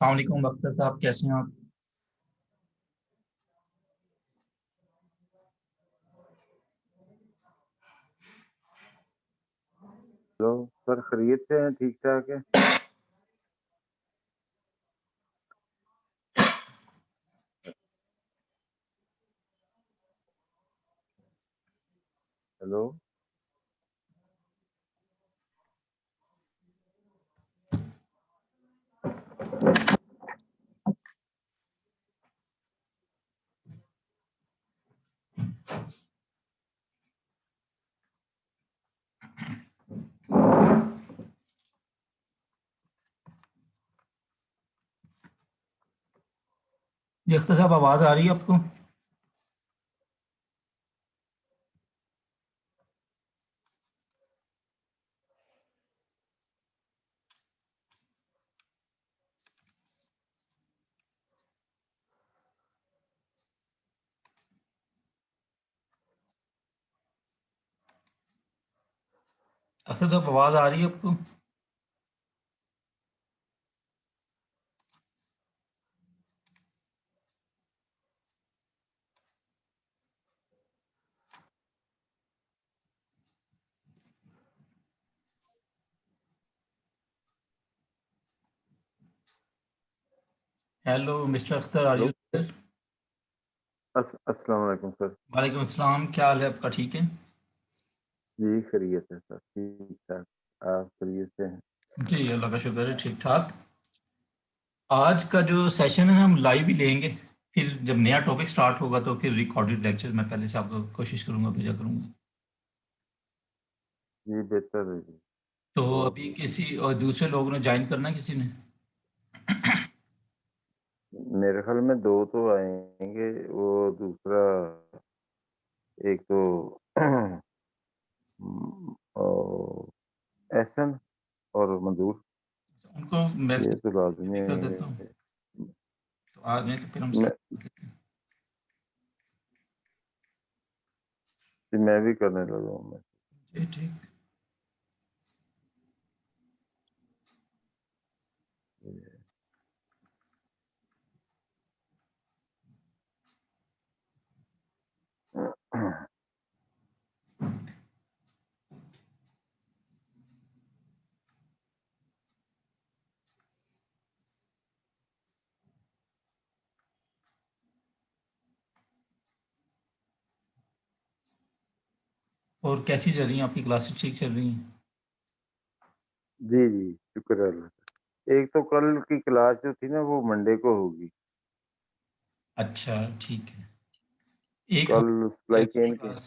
अस्सलाम वालेकुम अख्तर साहब, कैसे हैं आप? हेलो सर, खैरियत से हैं? ठीक ठाक है। हेलो। जी अख्तर साहब, आवाज़ आ रही है आपको? अख्तर साहब, आवाज़ आ रही है आपको? Hello mister Akhtar, are hello. You there? अस्सलाम वालेकुम सर। वालेकुम अस्सलाम, क्या हाल है आपका? ठीक है? जी खैरियत है सर, ठीक ठाक। आप खैरियत से हैं? जी अल्लाह का शुक्र है, ठीक ठाक। आज का जो सेशन है हम लाइव ही लेंगे। फिर जब नया टॉपिक स्टार्ट होगा तो फिर रिकॉर्डेड लेक्चर मैं पहले से आपको कोशिश करूंगा भेजा करूंगा। जी बेहतर है जी। तो बहुत अभी बेहतर। किसी और दूसरे लोगों ने ज्वाइन करना है किसी ने? मेरे ख्याल में दो तो आएंगे। वो दूसरा एक तो एहसन और मंजूर, उनको ये मैसेज तो लाजमी कर आएंगे। देता हूँ। तो आ गए तो फिर हम मैं स्टार्ट कर देते हैं। मैं भी करने लगा हूँ मैं। जी ठीक। और कैसी चल रही हैं आपकी क्लासेस? ठीक चल रही हैं? जी जी, शुक्र है अल्लाह का। एक तो कल की क्लास जो थी ना वो मंडे को होगी। अच्छा, ठीक है। एक कल हमारी सप्लाई एक्स्ट्रा चेन की क्लास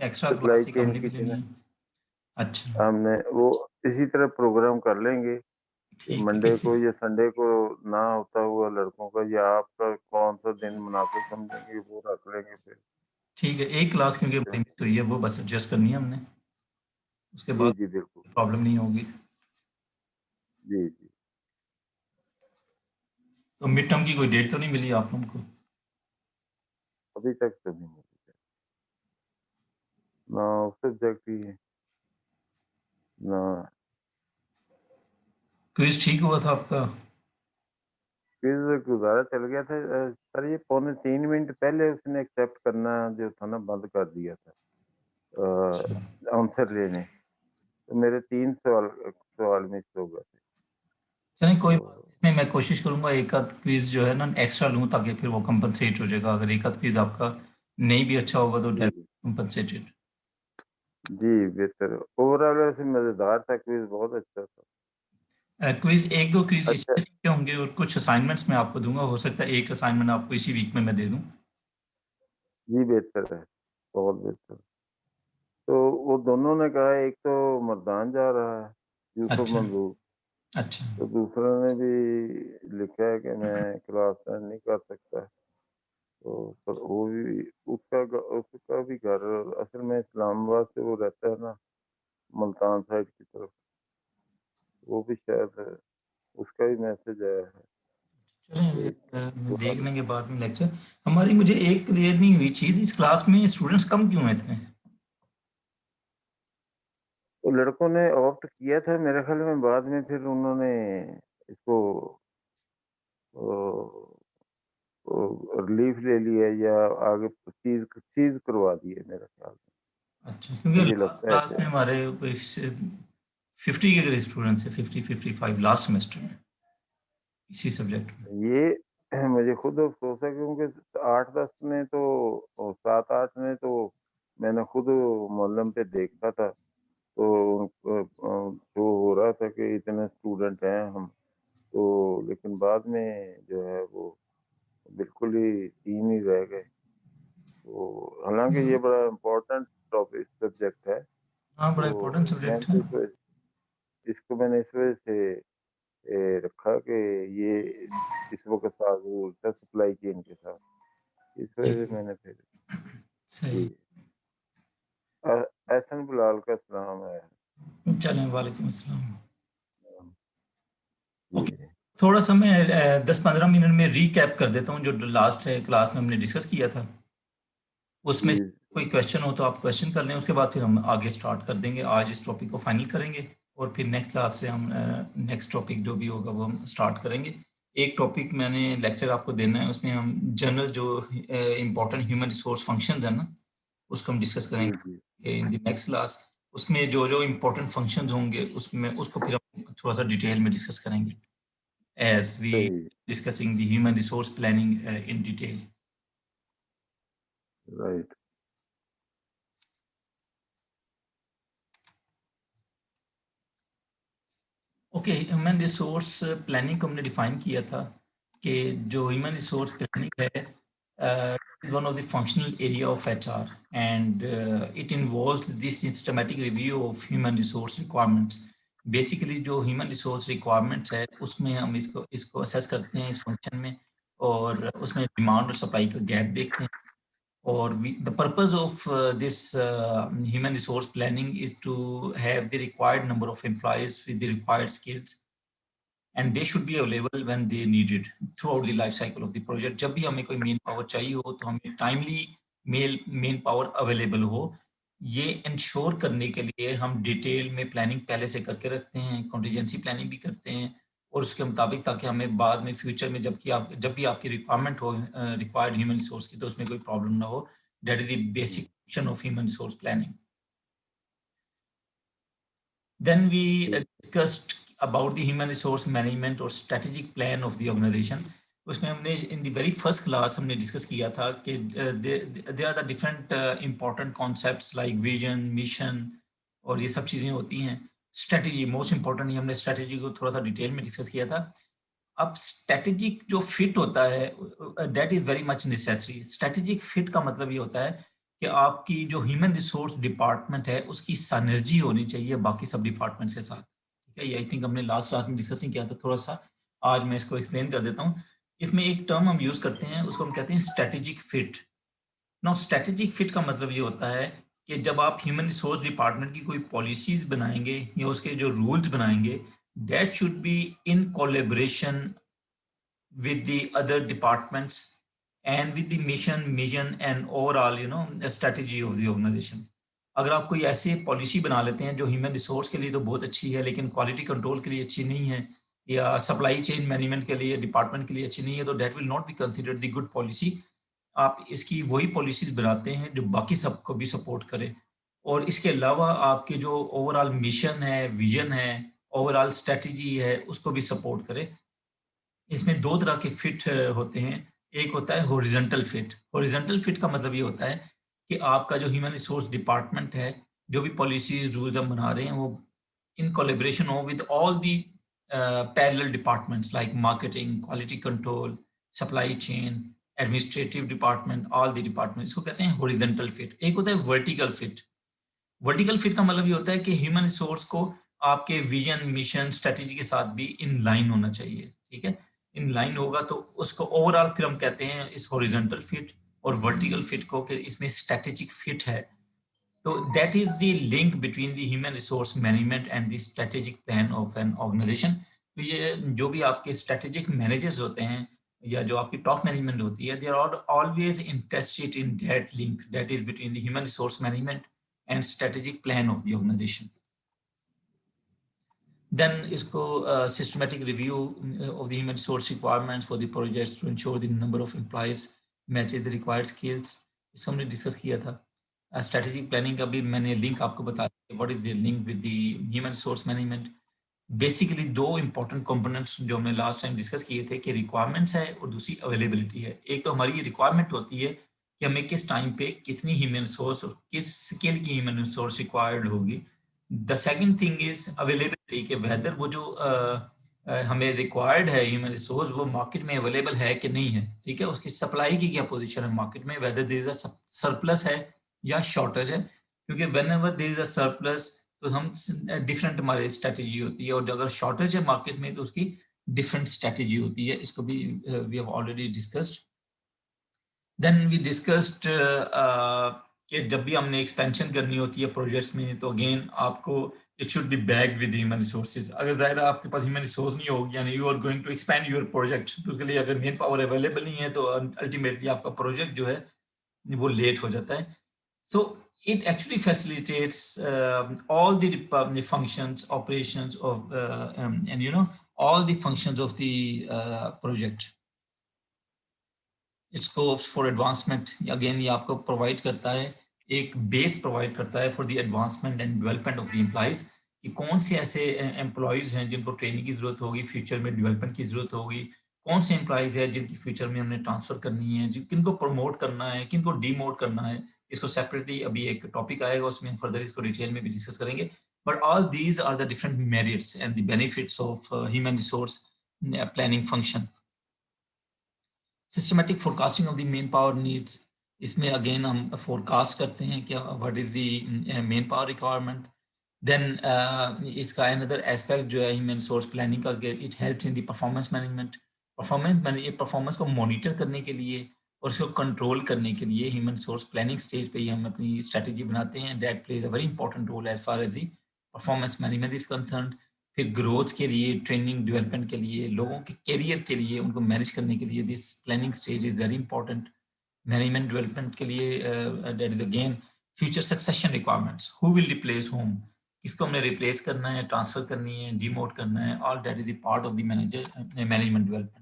एक्स्ट्रा सप्लाई क्लास एक चेन हमने की भी थी लेनी ना, है। अच्छा, हमने वो इसी तरह प्रोग्राम कर लेंगे कि ठीक है। मंडे किसी को या संडे को ना होता हुआ लड़कों का या आपका कौन सा दिन मुनासिब समझेंगे वो रख लेंगे फिर। ठीक है, एक क्लास क्योंकि हमारी मिस हुई है, वो बस एडजस्ट करनी है हमने। उसके जी बाद जी बिल्कुल। प्रॉब्लम नहीं होगी। जी जी। तो मिड टर्म की कोई डेट तो नहीं मिली आप लोगों को? अभी तक तो नहीं मिली ना सब्जेक्ट ही है, ना। क्विज ठीक हुआ था आपका? फिर गुजारा चल गया था। सर ये 2.75 मिनट पहले उसने एक्सेप्ट करना जो था ना बंद कर दिया अच्छा, था आंसर लेने। तो मेरे 3 सवाल सवाल मिस हो गए थे। चलिए कोई बात तो नहीं, मैं कोशिश करूंगा एक आध क्विज जो है ना एक्स्ट्रा लूँ ताकि फिर वो कंपनसेट हो जाएगा। अगर एक आध क्विज आपका नहीं भी अच्छा होगा तो जी जी कंपनसेटेड। जी बेहतर। ओवरऑल वैसे मज़ेदार था, क्विज बहुत अच्छा था। क्विज एक दो क्विज अच्छा। इसमें से होंगे और कुछ असाइनमेंट्स मैं आपको दूंगा। हो सकता है एक असाइनमेंट आपको इसी वीक में मैं दे दूं। जी बेहतर है, बहुत बेहतर। तो वो दोनों ने कहा, एक तो मर्दान जा रहा है, यूसुफ अच्छा, मंजूर। अच्छा। तो दूसरा ने भी लिखा है कि मैं क्लास अटेंड नहीं कर सकता। तो पर वो भी उसका भी घर असल में इस्लामाबाद से वो रहता है ना, मुल्तान साइड की तरफ। वो भी शायद उसका भी मैसेज आया है। चलिए एक देख सवाल। लेंगे बाद में लेक्चर। हमारी मुझे एक क्लियर नहीं हुई चीज़, इस क्लास में स्टूडेंट्स कम क्यों हैं इतने? तो लड़कों ने ऑप्ट किया था मेरे ख्याल में, बाद में फिर उन्होंने इसको रिलीफ ले लिया या आगे चीज करवा दी है मेरा ख्याल में। अच्छा, क्योंकि मुझे लास्ट लगता है क्लास कि में हमारे 50 के करीब स्टूडेंट्स है, 50-55 लास्ट सेमेस्टर में इसी सब्जेक्ट में। ये मुझे खुद अफसोस है क्योंकि 8-10 ने तो 7-8 ने तो मैंने खुद मुअल्लम पे देखा था, तो शो हो रहा था कि इतने स्टूडेंट हैं हम, तो लेकिन बाद में जो है वो बिल्कुल ही 3 ही रह गए। तो हालाँकि ये बड़ा इम्पोर्टेंट टॉपिक सब्जेक्ट है, हाँ, बड़ा इम्पोर्टेंट तो सब्जेक्ट है। इसको मैंने इस वजह से रखा कि ये इस वक़्त साथ बोलता है सप्लाई चेन के साथ, इस जी, वजह से मैंने फिर सही। जी। अ, एहसन बिलाल का सलाम है। चलें, वालेकुम अस्सलाम। जी, ओके, थोड़ा-सा मैं 10-15 मिनट में रीकैप कर देता हूँ जो लास्ट क्लास में हमने डिस्कस किया था। उसमें से जी, कोई क्वेश्चन हो तो आप क्वेश्चन कर लें, उसके बाद फिर हम आगे स्टार्ट कर देंगे। आज इस टॉपिक को फाइनल करेंगे और फिर नेक्स्ट क्लास से हम नेक्स्ट टॉपिक जो भी होगा वो हम स्टार्ट करेंगे। एक टॉपिक मैंने लेक्चर आपको देना है, उसमें हम जनरल जो इम्पोर्टेंट ह्यूमन रिसोर्स फंक्शंस हैं ना, उसको हम डिस्कस जी, करेंगे जी, इन द नेक्स्ट क्लास। उसमें जो-जो इम्पोर्टेंट फंक्शंस होंगे उसमें उसको फिर हम थोड़ा-सा डिटेल में डिस्कस करेंगे एज़ वी सही, discussing the human resource planning in detail. Right. Okay, human resource planning को हमने डिफाइन किया था कि जो ह्यूमन रिसोर्स प्लानिंग है one of the functional area of HR and it involves this systematic review of human resource requirements. Basically जो human resource requirements है उसमें हम इसको इसको असेस करते हैं इस फंक्शन में, और उसमें डिमांड और सप्लाई का गैप देखते हैं। Or the purpose of this human resource planning is to have the required number of employees with the required skills, and they should be available when they needed throughout the life cycle of the project. जब भी हमें कोई main power चाहिए हो तो हमें timely main power available हो। ये इंश्योर करने के लिए हम डिटेल में प्लानिंग पहले से करके रखते हैं, कॉन्टीजेंसी प्लानिंग भी करते हैं, और उसके मुताबिक ताकि हमें बाद में फ्यूचर में जब भी आपकी रिक्वायरमेंट हो रिक्वायर्ड ह्यूमन रिसोर्स की, तो उसमें कोई प्रॉब्लम ना हो। That is the hmm, basic function of human resource planning. Then we ठीक, discussed about the human resource management और strategic plan of the organization. उसमें हमने in the very first class हमने discuss किया था कि there are the different important concepts like vision, mission और ये सब चीज़ें होती हैं। Strategy most important, ये हमने strategy को थोड़ा सा डिटेल में डिस्कस किया था। अब स्ट्रेटेजिक जो फिट होता है that is very much necessary. Strategic fit का मतलब ये होता है कि आपकी जो ह्यूमन रिसोर्स डिपार्टमेंट है उसकी सिनर्जी होनी चाहिए बाकी सब डिपार्टमेंट्स के साथ। ठीक है, ये आई थिंक हमने लास्ट क्लास में डिस्कस किया था थोड़ा सा। आज मैं इसको एक्सप्लेन कर देता हूँ। इसमें एक टर्म हम यूज करते हैं, उसको हम कहते हैं strategic fit. Now strategic fit का मतलब ये होता है कि जब आप ह्यूमन रिसोर्स डिपार्टमेंट की कोई पॉलिसीज बनाएंगे या उसके जो रूल्स बनाएंगे, that should be in collaboration with the other departments and with the mission and overall strategy of the organization. अगर आप कोई ऐसी पॉलिसी बना लेते हैं जो ह्यूमन रिसोर्स के लिए तो बहुत अच्छी है लेकिन क्वालिटी कंट्रोल के लिए अच्छी नहीं है, या सप्लाई चेन मैनेजमेंट के लिए डिपार्टमेंट के लिए अच्छी नहीं है, तो that will not be considered the good policy. आप इसकी वही पॉलिसीज बनाते हैं जो बाकी सबको भी सपोर्ट करे, और इसके अलावा आपके जो ओवरऑल मिशन है, विजन है, ओवरऑल स्ट्रेटजी है, उसको भी सपोर्ट करे। इसमें 2 तरह के फिट होते हैं। एक होता है हॉरिज़ॉन्टल फिट। हॉरिज़ॉन्टल फिट का मतलब ये होता है कि आपका जो ह्यूमन रिसोर्स डिपार्टमेंट है, जो भी पॉलिसीज़, रूल्स हम बना रहे हैं, वो इन कोलैबोरेशन हो with all the parallel departments like marketing, quality control, supply chain, administrative department, all the department. इसको कहते हैं हॉरिज़ॉन्टल फिट। एक होता है वर्टिकल फिट। वर्टिकल फिट का मतलब ये होता है कि ह्यूमन रिसोर्स को आपके विजन, मिशन, स्ट्रेटजी के साथ भी इन लाइन होना चाहिए। ठीक है? इन लाइन होगा तो उसको ओवरऑल फिर हम कहते हैं इस हॉरिजॉन्टल फिट, और वर्टिकल फिट को कि इसमें स्ट्रेटेजिक फिट है। तो that is the link between the human resource management and the strategic plan of an organisation. तो ये जो भी आपके स्ट्रेटेजिक मैनेजर्स होते हैं या जो आपकी टॉप मैनेजमेंट होती है, they are always interested in that link that is between the human resource management and strategic plan of the organization. Then इसको systematic review of the human resource requirements for the projects to ensure the number of employees matches the required skills, इसको हमने discuss किया था। Strategic planning का भी मैंने link आपको बताया, what is the link with the human resource management. Basically दो इंपॉर्टेंट कंपोनेंट्स जो हमने लास्ट टाइम डिस्कस किए थे कि रिक्वायरमेंट्स है और दूसरी अवेलेबिलिटी है। एक तो हमारी रिक्वायरमेंट होती है कि हमें किस टाइम पे कितनी ह्यूमन रिसोर्स और किस स्किल की ह्यूमन रिसोर्स रिक्वायर्ड होगी। The second thing is availability के वेदर वो जो हमें रिक्वायर्ड है ह्यूमन रिसोर्स वो मार्केट में अवेलेबल है कि नहीं है, ठीक है, उसकी सप्लाई की क्या पोजीशन है मार्केट में, whether there is a surplus है या शॉर्टेज है। क्योंकि whenever there is a surplus तो हम डिफरेंट हमारी स्ट्रेटेजी होती है, और अगर शॉर्टेज है मार्केट में तो उसकी डिफरेंट स्ट्रेटेजी होती है। इसको भी we have already discussed. Then we discussed कि जब भी हमने एक्सपेंशन करनी होती है प्रोजेक्ट्स में तो अगेन आपको it should be back with human resources. अगर ज़ाहिर है आपके पास ह्यूमन रिसोर्स नहीं होगी यानी you are going to expand your project, तो उसके लिए अगर मेन पावर अवेलेबल नहीं है तो अल्टीमेटली आपका प्रोजेक्ट जो है वो लेट हो जाता है। So it actually facilitates all the functions, operations of, and all the functions of the project. It scopes for advancement. Again, ये आपको provide करता है, एक base provide करता है for the advancement and development of the employees कि कौन से ऐसे employees हैं जिनको ट्रेनिंग की जरूरत होगी, फ्यूचर में डेवलपमेंट की जरूरत होगी, कौन से employees हैं जिनकी फ्यूचर में हमने ट्रांसफर करनी है, किनको प्रमोट करना है, किनको डीमोट करना है। इसको सेपरेटली अभी एक टॉपिक आएगा उसमें फर्दर इसको डिटेल में भी डिस्कस करेंगे। But all these are the different merits and the benefits of human resource planning function. Systematic forecasting of the manpower needs, इसमें अगेन हम फोरकास्ट करते हैं क्या what is the manpower requirement. Then इसका another aspect जो है human resource planning का, it helps in the performance management. Performance को मॉनिटर करने के लिए और उसको कंट्रोल करने के लिए ह्यूमन रिसोर्स प्लानिंग स्टेज पे ही हम अपनी स्ट्रेटेजी बनाते हैं। That plays a very important role as far as the performance management is concerned. फिर ग्रोथ के लिए, ट्रेनिंग डेवलपमेंट के लिए, लोगों के करियर के लिए, उनको मैनेज करने के लिए this planning stage is very important. Management development के लिए that is again future succession requirements, who will replace home, किसको हमने रिप्लेस करना है, ट्रांसफर करनी है, डिमोट करना है, all that is a part of the management development.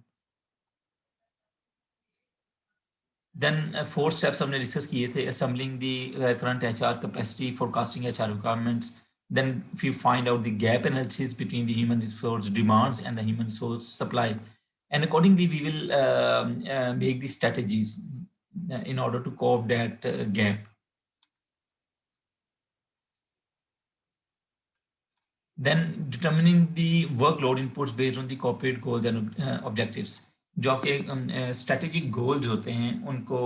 Then 4 steps हमने डिस्कस किए थे, assembling the current HR capacity, forecasting HR requirements, then we find out the gap analysis between the human resource demands and the human resource supply, and accordingly we will make the strategies in order to cope that gap. Then determining the workload inputs based on the corporate goals and objectives, जो आपके strategic goals होते हैं उनको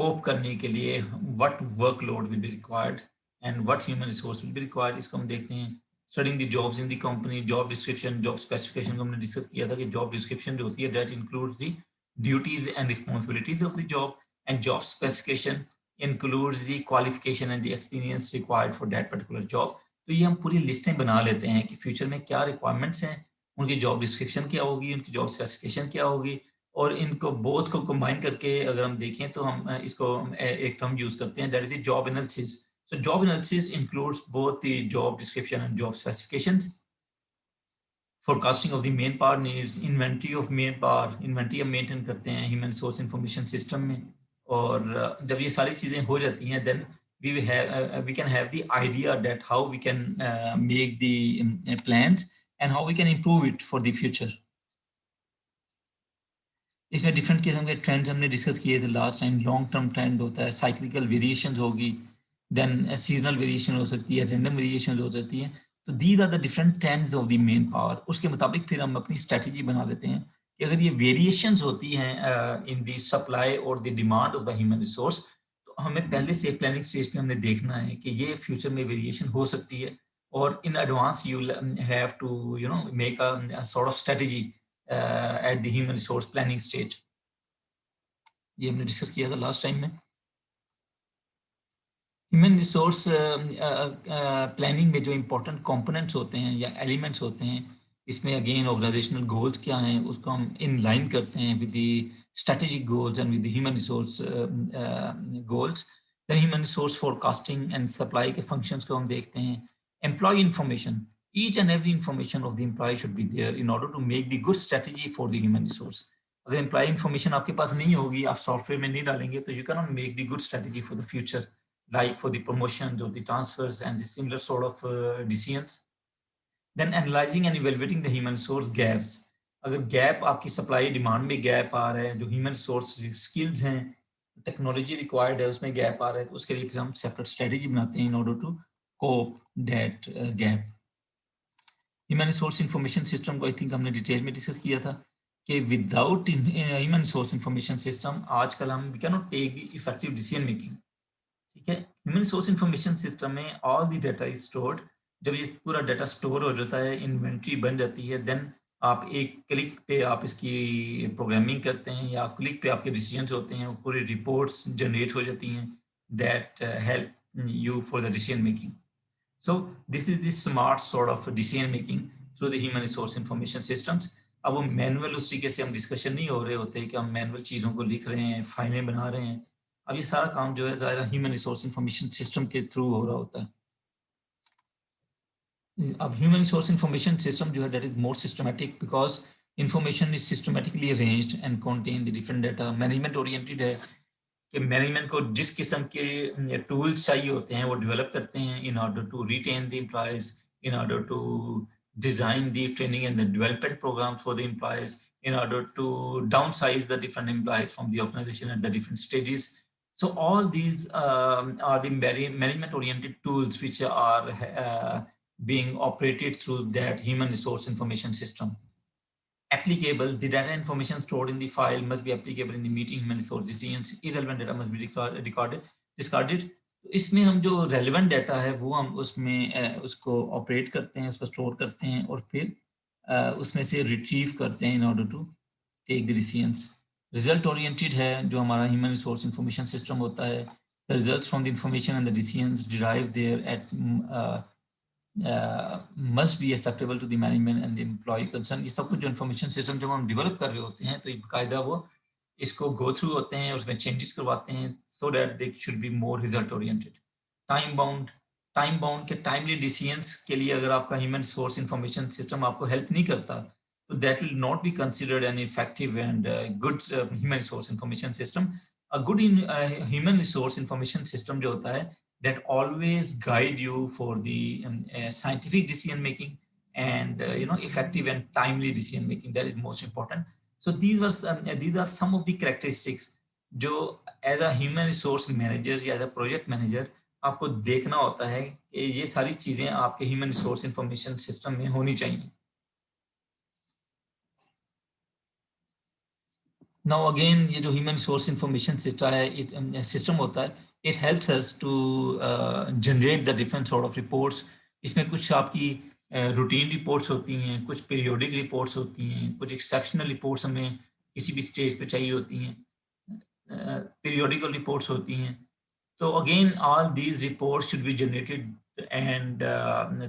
cope करने के लिए what workload will be required and what human resource will be required, इसको हम देखते हैं। Studying the jobs in the company, job description, job specification को हमने डिस्कस किया था कि job description जो होती है that includes the duties and responsibilities of the job, and job specification includes the qualification and the experience required for that particular job। तो ये हम पूरी लिस्टें बना लेते हैं कि फ्यूचर में क्या रिक्वायरमेंट्स हैं, उनकी जॉब डिस्क्रिप्शन क्या होगी, उनकी जॉब स्पेसिफिकेशन क्या होगी, और इनको बोथ को कंबाइन करके अगर हम देखें तो हम इसको एक टर्म यूज करते हैं that is the job analysis. So job analysis includes both the job description and job specifications. Forecasting of the manpower needs, inventory of main power, inventory हम मेंटेन करते हैं ह्यूमन रिसोर्स इंफॉर्मेशन सिस्टम में, और जब ये सारी चीज़ें हो जाती हैं then we can have the idea that how we can make the plans and how we can improve it for the future. इसमें डिफरेंट किस्म के ट्रेंड्स हमने डिस्कस किए थे last time. Long term trend होता है, साइक्लिकल वेरिएशंस होगी, then seasonal variation हो सकती है, रैंडम वेरिएशन हो सकती है। तो these are the different trends of the manpower. उसके मुताबिक फिर हम अपनी स्ट्रेटजी बना लेते हैं कि अगर ये वेरिएशंस होती हैं इन द सप्लाई और the demand of the human resource, तो हमें पहले से प्लानिंग स्टेज पे हमने देखना है कि ये फ्यूचर में वेरिएशन हो सकती है, और in advance you have to make a sort of strategy at the human resource planning stage। ये हमने डिस्कस किया था लास्ट टाइम में। ह्यूमन रिसोर्स प्लानिंग में जो इम्पोर्टेंट कंपोनेंट्स होते हैं या एलिमेंट्स होते हैं, इसमें अगेन ऑर्गेनाइजेशनल गोल्स क्या हैं उसको हम इन लाइन करते हैं with the strategic goals and with the human resource goals. Then human resource forecasting and supply के फंक्शंस को हम देखते हैं। Employee information, each and every information of the employee should be there in order to make the good strategy for the human resource. अगर employee information आपके पास नहीं होगी, आप सॉफ्टवेयर में नहीं डालेंगे, तो you cannot make the good strategy for the future, like for the promotions or the transfers and the similar sort of decisions. Then analyzing and evaluating the human resource gaps. अगर gap आपकी supply demand में gap आ रहा है, जो human resource skills हैं, technology required है, उसमें gap आ रहा है, तो उसके लिए फिर हम सेपरेट स्ट्रेटेजी बनाते हैं in order to cope that gap. Human resource information system को आई थिंक हमने डिटेल में डिस्कस किया था कि without human resource information system आजकल हम we can not take the effective decision making. ठीक है, ह्यूमन रिसोर्स इंफॉर्मेशन सिस्टम में all the data is stored. जब ये पूरा डाटा स्टोर हो जाता है, इन्वेंट्री बन जाती है, देन आप एक क्लिक पे आप इसकी प्रोग्रामिंग करते हैं या क्लिक पे आपके डिसीजंस होते हैं, वो पूरी रिपोर्ट्स जनरेट हो जाती हैं that help you for the decision making. So this is the smart sort of decision making through the human resource information systems. अब वो मैनुअल उस तरीके से हम डिस्कशन नहीं हो रहे होते कि हम मैनुअल चीज़ों को लिख रहे हैं, फाइलें बना रहे हैं. अब ये सारा काम जो है ज़ाहिर ह्यूमन रिसोर्स इंफॉर्मेशन सिस्टम के थ्रू हो रहा होता है. अब ह्यूमन रिसोर्स इंफॉर्मेशन सिस्टम जो है that is more systematic because information is systematically arranged and contain the different data. Management oriented है कि मैनेजमेंट को जिस किस्म के टूल्स चाहिए होते हैं वो डेवलप करते हैं in order to retain the employees, in order to design the training and the development program for the employees, in order to downsize the different employees from the organisation at the different stages. So all these are the very management oriented tools which are being operated through that human resource information system. Applicable, the data information stored in the file must be applicable in the meeting human resource decisions. Irrelevant data must be discarded. तो इसमें हम जो relevant data है वो हम उसमें उसको operate करते हैं, उसको store करते हैं और फिर उसमें से retrieve करते हैं in order to take the decisions. Result oriented है जो हमारा human resource information system होता है. The results from the information and the decisions derived there at must be acceptable to the management and the employee concerned. ये सब कुछ जो information system जब हम develop कर रहे होते हैं तो बाकायदा वो इसको go through होते हैं, उसमें changes करवाते हैं so that they should be more result oriented. Time bound के timely decisions के लिए अगर आपका human resource information system आपको help नहीं करता so that will not be considered an effective and good human resource information system. A good human resource information system जो होता है that always guide you for the scientific decision making and effective and timely decision making. That is most important. So these are some of the characteristics जो as a human resource manager या as a project manager आपको देखना होता है कि ये सारी चीजें आपके human resource information system में होनी चाहिए. Now again ये जो human resource information system होता है, it helps us to generate the different sort of reports. इसमें कुछ आपकी routine reports होती हैं, कुछ periodic reports होती हैं, कुछ exceptional reports हमें किसी भी stage पे चाहिए होती हैं, periodical reports होती हैं. So again all these reports should be generated and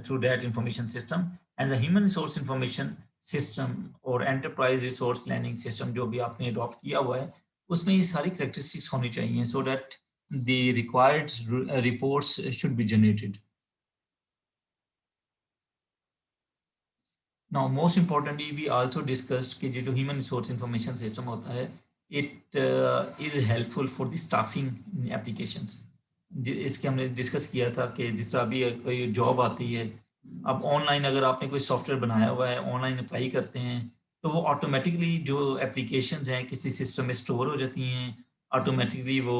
through that information system. And the human resource information system और enterprise resource planning system जो भी आपने adopt किया हुआ है उसमें ये सारी characteristics होनी चाहिए so that the required reports should be generated. Now most importantly we also discussed कि जो human resource information system होता है it is helpful for the staffing applications. इसके हमने डिस्कस किया था कि जिस तरह अभी कोई जॉब आती है, अब ऑनलाइन अगर आपने कोई सॉफ्टवेयर बनाया हुआ है, ऑनलाइन अप्लाई करते हैं तो वो ऑटोमेटिकली जो एप्लीकेशंस हैं किसी सिस्टम में स्टोर हो जाती हैं, ऑटोमेटिकली वो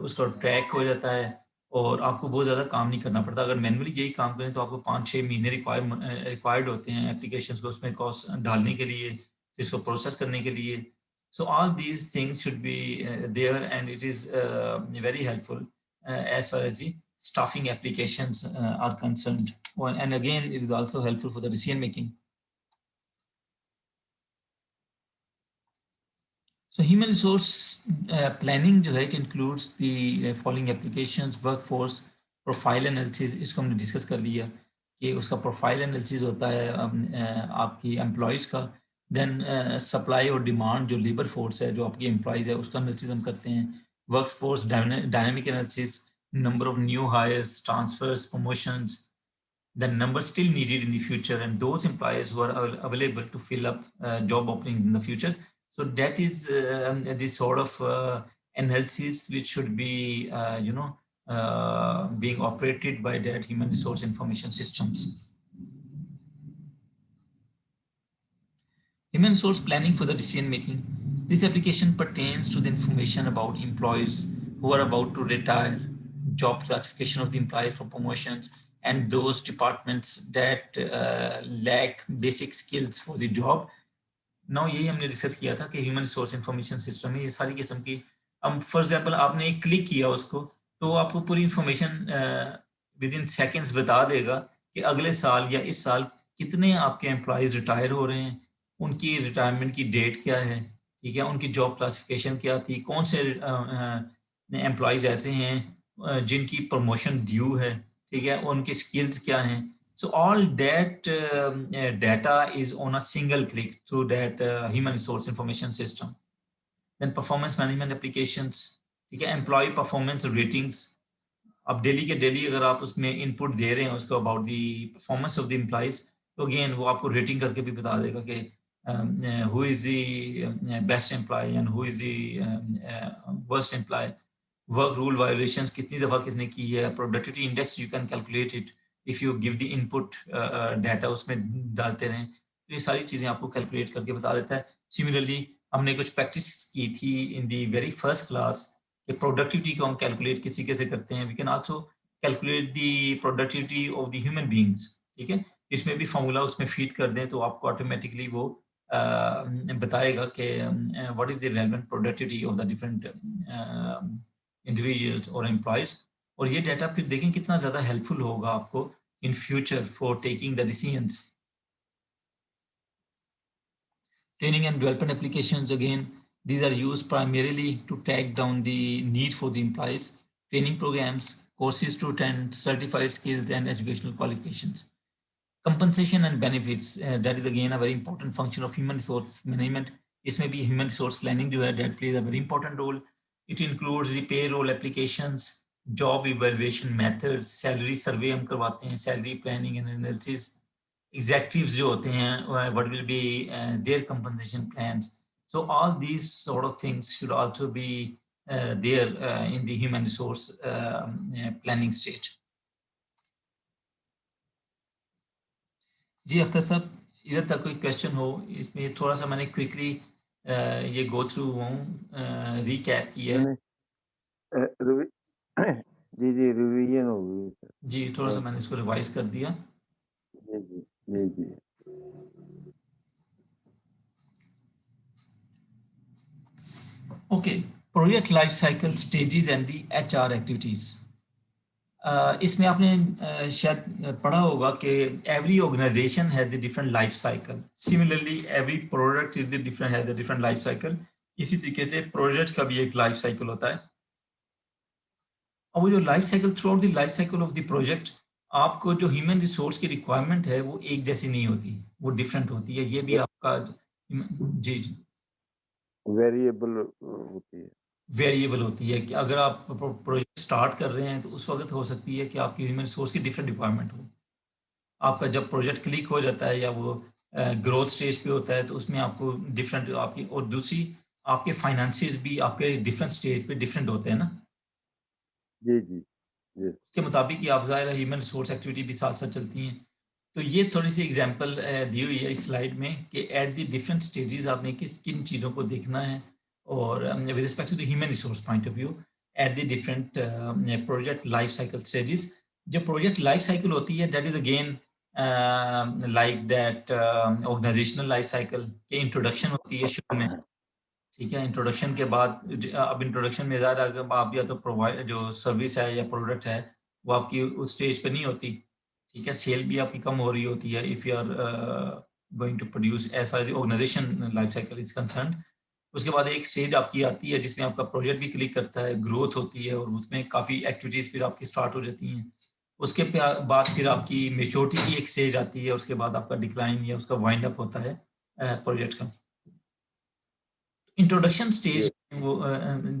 उसका ट्रैक हो जाता है और आपको बहुत ज़्यादा काम नहीं करना पड़ता. अगर मैनुअली यही काम करें तो आपको 5-6 महीने रिक्वायर्ड होते हैं एप्लीकेशंस को उसमें कॉस्ट डालने के लिए, इसको प्रोसेस करने के लिए. So all these things should be there and it is very helpful as far as the staffing applications are concerned. And again, it is also helpful for the decision making. So human resource planning जो है it includes the following applications. Workforce profile analysis, इसको हमने discuss कर लिया कि उसका profile analysis होता है आपकी एम्प्लॉयज़ का. देन सप्लाई और डिमांड जो लेबर फोर्स है जो आपकी एम्प्लॉयज़ है उसका एनालिसिस हम करते हैं. Workforce dynamic analysis, number of new hires, transfers, promotions, the number still needed in the future, and those employees who are available to fill up job opening in the future. So that is the sort of analysis which should be, being operated by that human resource information systems. Human resource planning for the decision making. This application pertains to the information about employees who are about to retire, job classification of the employees for promotions, and those departments that lack basic skills for the job. Now यही हमने discuss किया था कि human resource information system में ये सारी किस्म की, हम फॉर एग्जांपल आपने एक क्लिक किया उसको तो आपको पूरी इंफॉर्मेशन विद इन सेकेंड्स बता देगा कि अगले साल या इस साल कितने आपके एम्प्लॉयज़ रिटायर हो रहे हैं, उनकी रिटायरमेंट की डेट क्या है, ठीक है, उनकी जॉब क्लासिफिकेशन क्या थी, कौन से एम्प्लॉयज़ ऐसे हैं जिनकी प्रमोशन ड्यू है, ठीक है, उनकी स्किल्स क्या हैं. So all that data is on a single click through that human resource information system. Then performance management applications, ठीक है, employee performance ratings. अब डेली के डेली अगर आप उसमें इनपुट दे रहे हैं उसको about the performance of the employees, तो अगेन वो आपको रेटिंग करके भी बता देगा कि who is the best employee and who is the worst employee, work rule violations कितनी दफ़ा किसने की है, productivity index you can calculate it if you give the input data उसमें डालते रहें, तो ये सारी चीज़ें आपको कैलकुलेट करके बता देता है. सिमिलरली हमने कुछ प्रैक्टिस की थी in the very first class कि प्रोडक्टिविटी को हम कैलकुलेट किसी कैसे करते हैं. We can also calculate the productivity of the human beings, ठीक है, इसमें भी फॉर्मूला उसमें फीड कर दें तो आपको ऑटोमेटिकली वो बताएगा कि what is the relevant productivity of the different individuals और एम्प्लॉयज. और ये डाटा फिर देखें कितना ज़्यादा हेल्पफुल होगा आपको in future for taking the decisions. Training and development applications, again, these are used primarily to track down the need for the employees, training programs, courses to attend, certified skills and educational qualifications. Compensation and benefits, that is again a very important function of human resource management. इसमें भी human resource planning जो है that plays a very important role. It includes the payroll applications, job evaluation methods, salary survey हम करवाते हैं, salary planning and analysis. Executives जो होते हैं, what will be their compensation plans. So all these sort of things should also be there in the human resource planning stage. जी अख्तर साहब, इधर तक कोई क्वेश्चन हो? इसमें थोड़ा सा मैंने क्विकली ये गो थ्रू हूँ, रिकैप किया है. जी जी रिवीजन हो गई जी, थोड़ा सा मैंने इसको रिवाइज कर दिया. जी जी जी जी. Okay, project life cycle stages and the HR activities. इसमें आपने शायद पढ़ा होगा कि every organisation has the different life cycle. Similarly every product is the different has the different life cycle. इसी तरीके से प्रोजेक्ट का भी एक लाइफ साइकिल होता है. और वो जो life cycle, through out the life cycle of the project, आपको जो ह्यूमन रिसोर्स की रिक्वायरमेंट है वो एक जैसी नहीं होती, वो डिफरेंट होती है. ये भी आपका जी वेरिएबल होती है. वेरिएबल होती है कि अगर आप प्रोजेक्ट स्टार्ट कर रहे हैं तो उस वक्त हो सकती है कि आपकी ह्यूमन रिसोर्स की डिफरेंट रिक्वायरमेंट हो. आपका जब प्रोजेक्ट क्लिक हो जाता है या वो ग्रोथ स्टेज पे होता है तो उसमें आपको डिफरेंट आपकी, और दूसरी आपके फाइनेंसिस भी आपके डिफरेंट स्टेज पे डिफरेंट होते हैं ना. जी जी जी. उसके मुताबिक ही आप ज़ाहिर है ह्यूमन रिसोर्स एक्टिविटी भी साथ साथ चलती हैं. तो ये थोड़ी सी एग्जांपल दी हुई है इस स्लाइड में कि एट द डिफरेंट स्टेजेस आपने किन चीज़ों को देखना है, और with respect to the human resource point of view at the different project life cycle stages. जो प्रोजेक्ट लाइफ साइकिल होती है that is again like that organisational life cycle की इंट्रोडक्शन होती है शुरू में, ठीक है. इंट्रोडक्शन के बाद अब इंट्रोडक्शन में ज़्यादा अगर आप या तो प्रोवाइड जो सर्विस है या प्रोडक्ट है वो आपकी उस स्टेज पे नहीं होती, ठीक है. सेल भी आपकी कम हो रही होती है if you are going to produce as far as the organisation life cycle is concerned. उसके बाद एक स्टेज आपकी आती है जिसमें आपका प्रोजेक्ट भी क्लिक करता है, ग्रोथ होती है और उसमें काफ़ी एक्टिविटीज़ फिर आपकी स्टार्ट हो जाती हैं. उसके बाद फिर आपकी मेच्योरिटी की एक स्टेज आती है, उसके बाद आपका डिक्लाइन या उसका वाइंड अप होता है प्रोजेक्ट का. इंट्रोडक्शन स्टेज वो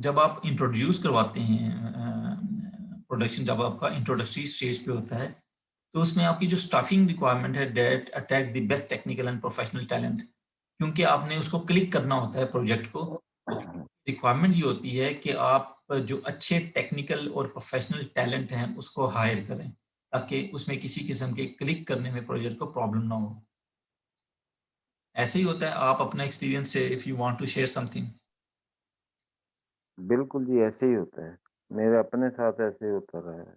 जब आप इंट्रोड्यूस करवाते हैं प्रोडक्शन, जब आपका इंट्रोडक्टरी स्टेज पे होता है तो उसमें आपकी जो स्टाफिंग रिक्वायरमेंट है that attract the best technical and professional talent, क्योंकि आपने उसको क्लिक करना होता है प्रोजेक्ट को। तो रिक्वायरमेंट ये होती है कि आप जो अच्छे टेक्निकल और प्रोफेशनल टैलेंट हैं उसको हायर करें, ताकि उसमें किसी किस्म के क्लिक करने में प्रोजेक्ट को प्रॉब्लम ना हो। ऐसे ही होता है, आप अपना एक्सपीरियंस से if you want to share something. बिल्कुल जी, ऐसे ही होता है। मेरे अपने साथ ऐसे ही होता रहा है।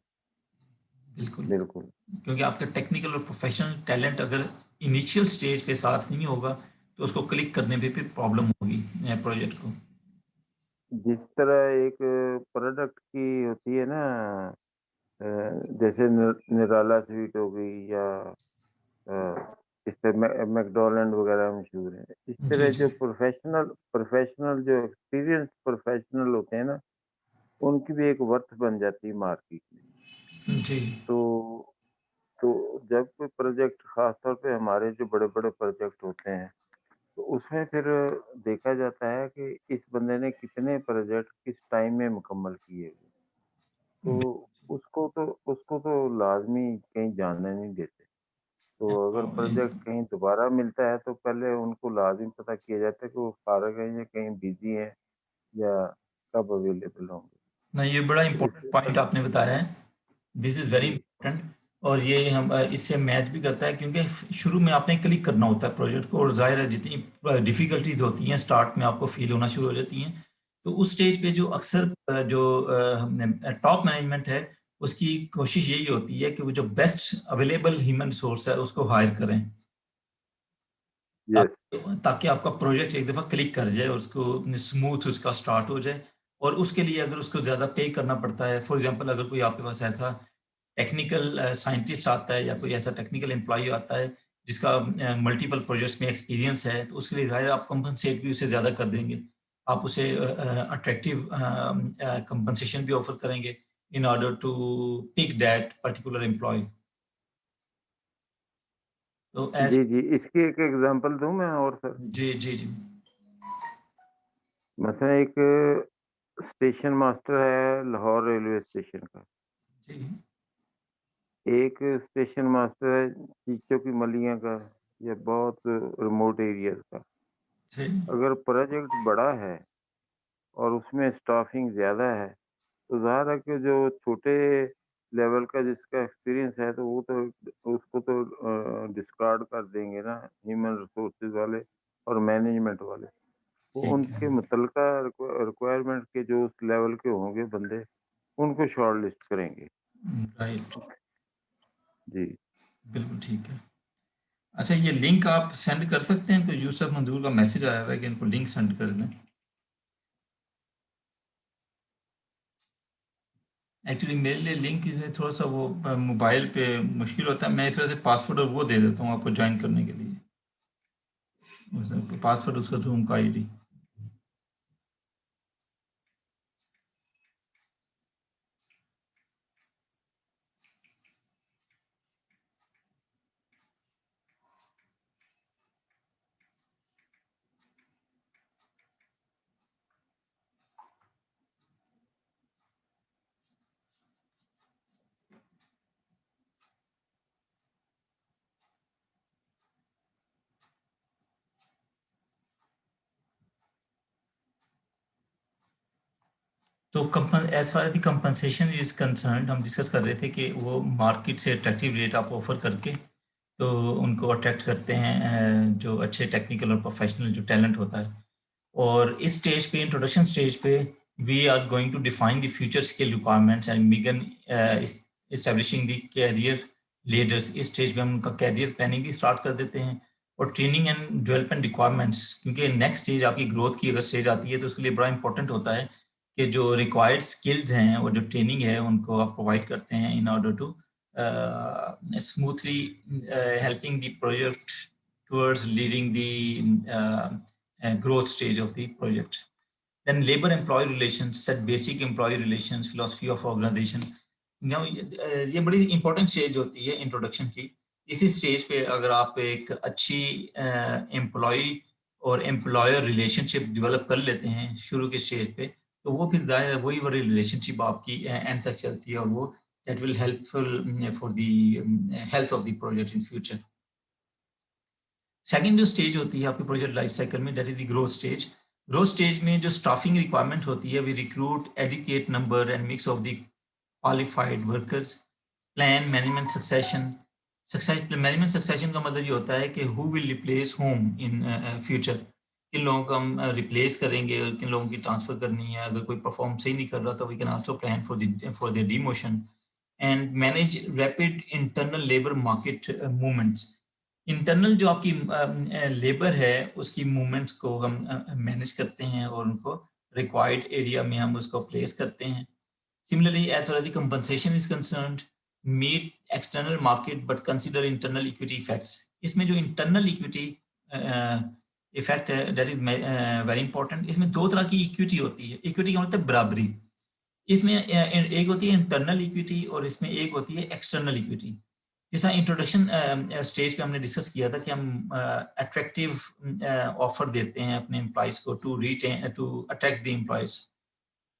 बिल्कुल, बिल्कुल। क्योंकि आपका टेक्निकल और प्रोफेशनल टैलेंट अगर इनिशियल स्टेज पे साथ नहीं होगा, तो उसको क्लिक करने में भी प्रॉब्लम होगी प्रोजेक्ट को। जिस तरह एक प्रोडक्ट की होती है ना, अ, जैसे निराला स्वीट हो गई या इस तरह मैकडॉनल्ड वगैरह मशहूर है। इस जी, तरह जी। जो प्रोफेशनल प्रोफेशनल जो एक्सपीरियंस प्रोफेशनल होते हैं ना, उनकी भी एक वर्थ बन जाती है मार्केट में। जी। तो तो जब कोई प्रोजेक्ट खास तौर पे हमारे जो बड़े-बड़े प्रोजेक्ट होते हैं, तो उसमें फिर देखा जाता है कि इस बंदे ने कितने प्रोजेक्ट किस टाइम में मुकम्मल किए। तो उसको तो लाज़मी कहीं जाने नहीं देते। तो अगर प्रोजेक्ट कहीं दोबारा मिलता है तो पहले उनको लाज़मी पता किया जाता है कि वो फ़ारिग हैं या कहीं बिज़ी हैं या कब अवेलेबल होंगे। नहीं, ये बड़ा तो इम्पोर्टेंट इससे पॉइंट आपने बताया है। दिस इज़ वेरी जी, इम्पोर्टेंट। और ये हम इससे मैच भी करता है, क्योंकि शुरू में आपने क्लिक करना होता है प्रोजेक्ट को, और ज़ाहिर है जितनी डिफ़िकल्टीज़ होती हैं स्टार्ट में आपको फ़ील होना शुरू हो जाती हैं। तो उस स्टेज पे जो अक्सर जो हमने टॉप मैनेजमेंट है, उसकी कोशिश यही होती है कि वो जो बेस्ट अवेलेबल ह्यूमन रिसोर्स है उसको हायर करें। यस। ताकि आपका प्रोजेक्ट एक दफ़ा क्लिक कर जाए, उसको स्मूथ उसका स्टार्ट हो जाए। और उसके लिए अगर उसको ज़्यादा पे करना पड़ता है, फॉर एग्ज़ाम्पल अगर कोई आपके पास ऐसा टेक्निकल साइंटिस्ट आता है या कोई ऐसा टेक्निकल एम्प्लॉयी आता है जिसका मल्टीपल प्रोजेक्ट्स में एक्सपीरियंस है, तो उसके लिए ज़ाहिर है आप कंपनसेट भी उसे ज़्यादा कर देंगे। आप उसे अट्रैक्टिव कंपनसेशन भी ऑफ़र करेंगे in order to take that particular employee. तो जी, जी। इसकी एक एग्ज़ाम्पल दूँ मैं और सर? जी, जी, जी। मसलन एक स्टेशन मास्टर है लाहौर रेलवे स्टेशन का। जी, एक स्टेशन मास्टर है चीचों की मलियाँ का या बहुत रिमोट एरियाज़ का। जी। अगर प्रोजेक्ट बड़ा है और उसमें स्टाफिंग ज़्यादा है, तो ज़ाहिर है कि जो छोटे लेवल का जिसका एक्सपीरियंस है, तो वो तो उसको तो डिस्कार्ड कर देंगे ना ह्यूमन रिसोर्सेज़ वाले और मैनेजमेंट वाले। वो ठीक है। उनके मुतल्लिका रिक्वायरमेंट के जो उस लेवल के होंगे बंदे, उनको शॉर्टलिस्ट करेंगे। राइट। जी। बिल्कुल ठीक है। अच्छा, ये लिंक आप सेंड कर सकते हैं? तो यूसुफ मंजूर का मैसेज आया हुआ है कि इनको लिंक सेंड कर दें। एक्चुअली मेरे लिए लिंक इसमें थोड़ा-सा वो मोबाइल पे मुश्किल होता है। मैं इस तरह से पासवर्ड और वो दे देता हूँ आपको जॉइन करने के लिए। उसमें पासवर्ड उसका ज़ूम का आईडी। तो कंपन as far as the compensation is concerned, हम डिस्कस कर रहे थे कि वो मार्केट से अट्रैक्टिव रेट आप ऑफ़र करके तो उनको अट्रैक्ट करते हैं, जो अच्छे टेक्निकल और प्रोफेशनल जो टैलेंट होता है। और इस स्टेज पे, इंट्रोडक्शन स्टेज पे, we are going to define the future skill requirements and begin establishing the career leaders. इस स्टेज पे हम उनका कैरियर प्लानिंग भी स्टार्ट कर देते हैं, और ट्रेनिंग एंड डेवलपमेंट रिक्वायरमेंट्स, क्योंकि नेक्स्ट स्टेज आपकी ग्रोथ की अगर स्टेज आती है तो उसके लिए बड़ा इंपॉर्टेंट होता है कि जो रिक्वायर्ड स्किल्स हैं और जो ट्रेनिंग है उनको आप प्रोवाइड करते हैं in order to smoothly helping the project towards leading the growth stage of the project. Then labor employee relations, set basic employee relations, philosophy of organization. Now ये बड़ी इंपॉर्टेंट स्टेज होती है introduction की। इसी stage पे अगर आप एक अच्छी एम्प्लॉय और एम्प्लॉयर रिलेशनशिप डेवलप कर लेते हैं शुरू के स्टेज पे, तो वो फिर ज़ाहिर है वही वाली रिलेशनशिप आपकी एंड तक चलती है, और वो that will helpful for the health of the project in future. Second जो स्टेज होती है आपके प्रोजेक्ट लाइफ साइकिल में, that is the growth stage. Growth stage में जो स्टाफिंग रिक्वायरमेंट होती है, we recruit educate number and mix of the qualified workers, plan management succession. Management succession का मतलब ये होता है कि who will replace whom in future, किन लोगों को हम रिप्लेस करेंगे, किन लोगों की ट्रांसफर करनी है. अगर कोई परफॉर्म सही नहीं कर रहा तो we can also plan for the demotion and manage rapid internal labour market movements. Internal जो आपकी लेबर है उसकी मूवमेंट्स को हम मैनेज करते हैं और उनको रिक्वायर्ड एरिया में हम उसको प्लेस करते हैं. Similarly as far as the compensation is concerned, meet external market but consider internal equity effects. इसमें जो इंटरनल इक्विटी इफेक्ट है दैट इज वेरी इंपॉर्टेंट. इसमें दो तरह की इक्विटी होती है. इक्विटी का मतलब बराबरी. इसमें एक होती है इंटरनल इक्विटी और इसमें एक होती है एक्सटर्नल इक्विटी. जिस तरह इंट्रोडक्शन स्टेज पे हमने डिस्कस किया था कि हम अट्रैक्टिव ऑफर देते हैं अपने एम्प्लॉइज को टू अट्रैक्ट द एम्प्लॉइज.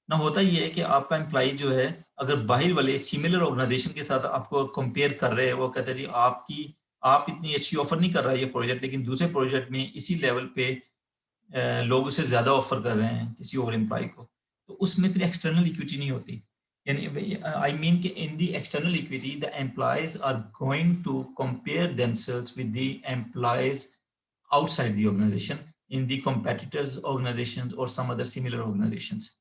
ना होता ये है कि आपका एम्प्लॉय जो है अगर बाहर वाले सिमिलर ऑर्गेनाइजेशन के साथ आपको कंपेयर कर रहे हैं, वो कहते हैं जी आप इतनी अच्छी ऑफर नहीं कर रहा है ये प्रोजेक्ट, लेकिन दूसरे प्रोजेक्ट में इसी लेवल पे लोग उसे ज्यादा ऑफर कर रहे हैं किसी और एम्प्लॉय को, तो उसमें फिर एक्सटर्नल इक्विटी नहीं होती. यानी आई मीन कि in the external equity the employees are going to compare themselves with the employees outside the organization in the competitors organizations or some other similar organizations.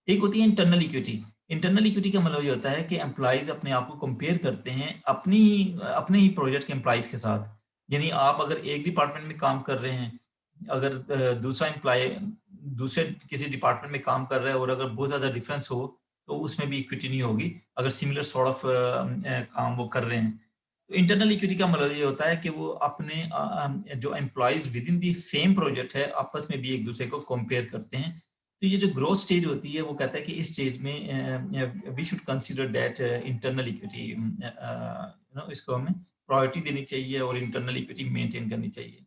एक होती है इंटरनल इक्विटी. इंटरनल इक्विटी का मतलब ये होता है कि एम्प्लॉइज अपने आप को कंपेयर करते हैं अपने ही प्रोजेक्ट के एम्प्लॉइज के साथ. यानी आप अगर एक डिपार्टमेंट में काम कर रहे हैं, अगर दूसरा एम्प्लॉय दूसरे किसी डिपार्टमेंट में काम कर रहा है और अगर बहुत ज़्यादा डिफरेंस हो तो उसमें भी इक्विटी नहीं होगी अगर सिमिलर सॉर्ट ऑफ काम वो कर रहे हैं. तो इंटरनल इक्विटी का मतलब ये होता है कि वो अपने जो employees with in the same project है आपस में भी एक दूसरे को कंपेयर करते हैं. तो ये जो ग्रोथ स्टेज होती है वो कहता है कि इस स्टेज में we should consider that internal equity, इसको हमें प्रायोरिटी देनी चाहिए और इंटरनल इक्विटी मेंटेन करनी चाहिए.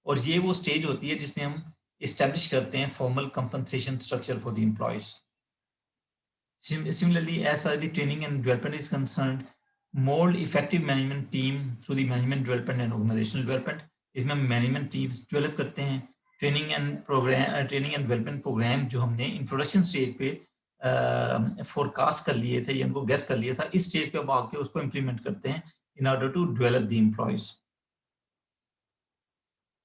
और ये वो स्टेज होती है जिसमें हम इस्टेब्लिश करते हैं formal compensation structure for the employees. Similarly, as far as the training and development is concerned, mold effective management team through the management development and organizational development. इसमें हम मैनेजमेंट टीम्स डेवलप करते हैं. Training and development programme जो हमने introduction stage पे forecast कर लिए थे या उनको गेस कर लिया था, इस स्टेज पे अब आके उसको इम्प्लीमेंट करते हैं in order to develop the employees.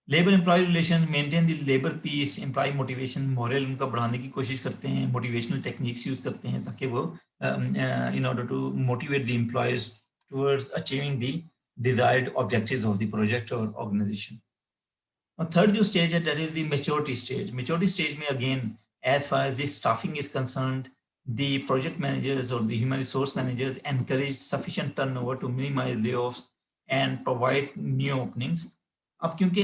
Labour employee relation, maintain the labour peace, employee motivation, morale उनका बढ़ाने की कोशिश करते हैं, मोटिवेशनल टेक्निक्स यूज करते हैं ताकि वो in order to motivate the employees towards achieving the desired objectives of the project और ऑर्गेनाइजेशन. और थर्ड जो स्टेज है that is the maturity stage. Maturity stage में again as far as the staffing is concerned, the project managers or the human resource managers encourage sufficient turnover to minimize layoffs and provide new openings. अब क्योंकि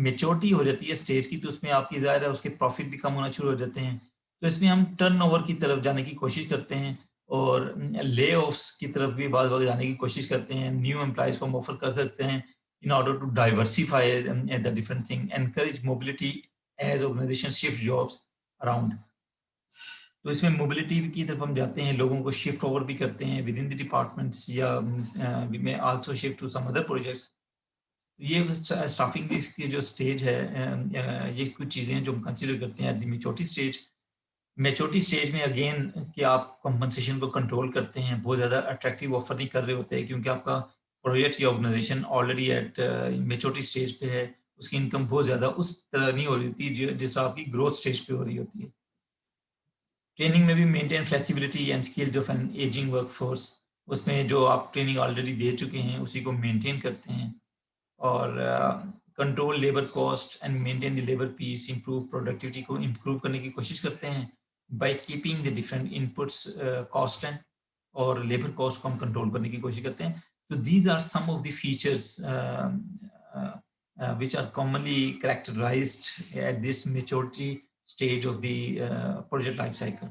maturity हो जाती है stage की तो उसमें आपकी ज़ाहिर है उसके प्रॉफिट भी कम होना शुरू हो जाते हैं, तो इसमें हम टर्नओवर की तरफ जाने की कोशिश करते हैं और ले ऑफ्स की तरफ भी बाद वक्त जाने की कोशिश करते हैं. न्यू एम्प्लॉयज़ को हम ऑफर कर सकते हैं in order to diversify the different thing, encourage mobility as organization shift jobs around. तो इसमें मोबिलिटी की तरफ हम जाते हैं, लोगों को शिफ्ट ओवर भी करते हैं विद इन द डिपार्टमेंट्स या we may also shift to some other projects. ये स्टाफिंग की जो स्टेज है, ये कुछ चीज़ें जो हम कंसीडर करते हैं at the maturity stage. Maturity stage में अगेन कि आप कंपनसेशन को कंट्रोल करते हैं, बहुत ज़्यादा अट्रैक्टिव ऑफर नहीं कर रहे होते क्योंकि आपका प्रोजेक्ट या organisation already at maturity stage पे है, उसकी इनकम बहुत ज़्यादा उस तरह नहीं हो रही होती जिस आपकी ग्रोथ स्टेज पे हो रही होती है. ट्रेनिंग में भी maintain flexibility and skills of an ageing workforce. उसमें जो आप ट्रेनिंग ऑलरेडी दे चुके हैं उसी को मेंटेन करते हैं और control labour cost and maintain the labour peace, improve productivity को इम्प्रूव करने की कोशिश करते हैं by keeping the different inputs cost and और लेबर कॉस्ट को हम कंट्रोल करने की कोशिश करते हैं. तो these are some of the features which are commonly characterized at this maturity stage of the project life cycle.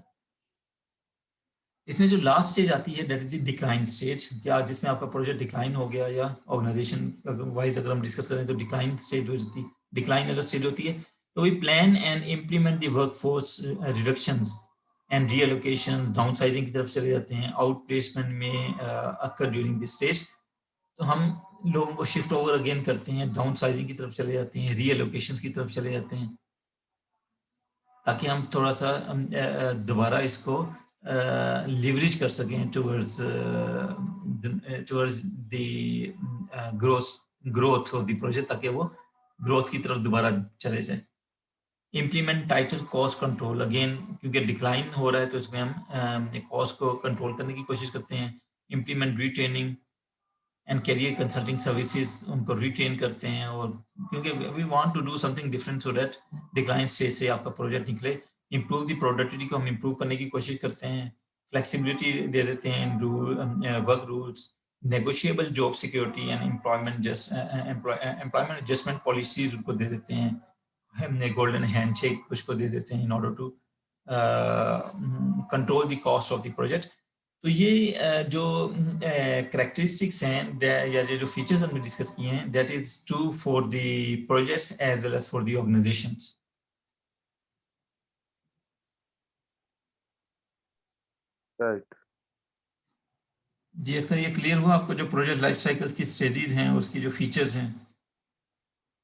इसमें जो लास्ट स्टेज आती है that is the decline stage, क्या जिसमें आपका प्रोजेक्ट डिक्लाइन हो गया या ऑर्गेनाइजेशन वाइज अगर हम डिस्कस करें तो डिक्लाइन स्टेज हो जाती है. डिक्लाइन अगर स्टेज होती है तो we plan and implement the workforce reductions and reallocation downsizing की तरफ चले जाते हैं, आउट प्लेसमेंट में अकर ड्यूरिंग दिस स्टेज। तो हम लोगों को शिफ्ट ओवर अगेन करते हैं, डाउन साइजिंग की तरफ चले जाते हैं, रीएलोकेशंस की तरफ चले जाते हैं, ताकि हम थोड़ा सा दोबारा इसको लिवरेज कर सकें towards the growth of the project, ताकि वो ग्रोथ की तरफ दोबारा चले जाए। इम्प्लीमेंट टाइटर कॉस्ट कंट्रोल, अगेन क्योंकि डिक्लाइन हो रहा है तो इसमें हम कॉस्ट को कंट्रोल करने की कोशिश करते हैं। Implement retraining and career consulting services, उनको रिट्रेन करते हैं, और क्योंकि we want to do something different so that decline stage से आपका प्रोजेक्ट निकले। इम्प्रूव द प्रोडक्टिविटी को हम इम्प्रूव करने की कोशिश करते हैं। फ्लेक्सिबिलिटी दे देते हैं, work rules, negotiable job security and employment adjustment policies उनको दे देते हैं। हमने गोल्डन हैंडशेक कुछ को दे देते हैं in order to control the cost of the project. तो ये जो करेक्टरिस्टिक्स हैं या जो फीचर्स हमने डिस्कस किए हैं, that is true for the projects as well as for the organisations. Right. जी अख्तर, ये क्लियर हुआ आपको जो प्रोजेक्ट लाइफ साइकिल की स्टडीज हैं, उसकी जो फीचर्स हैं?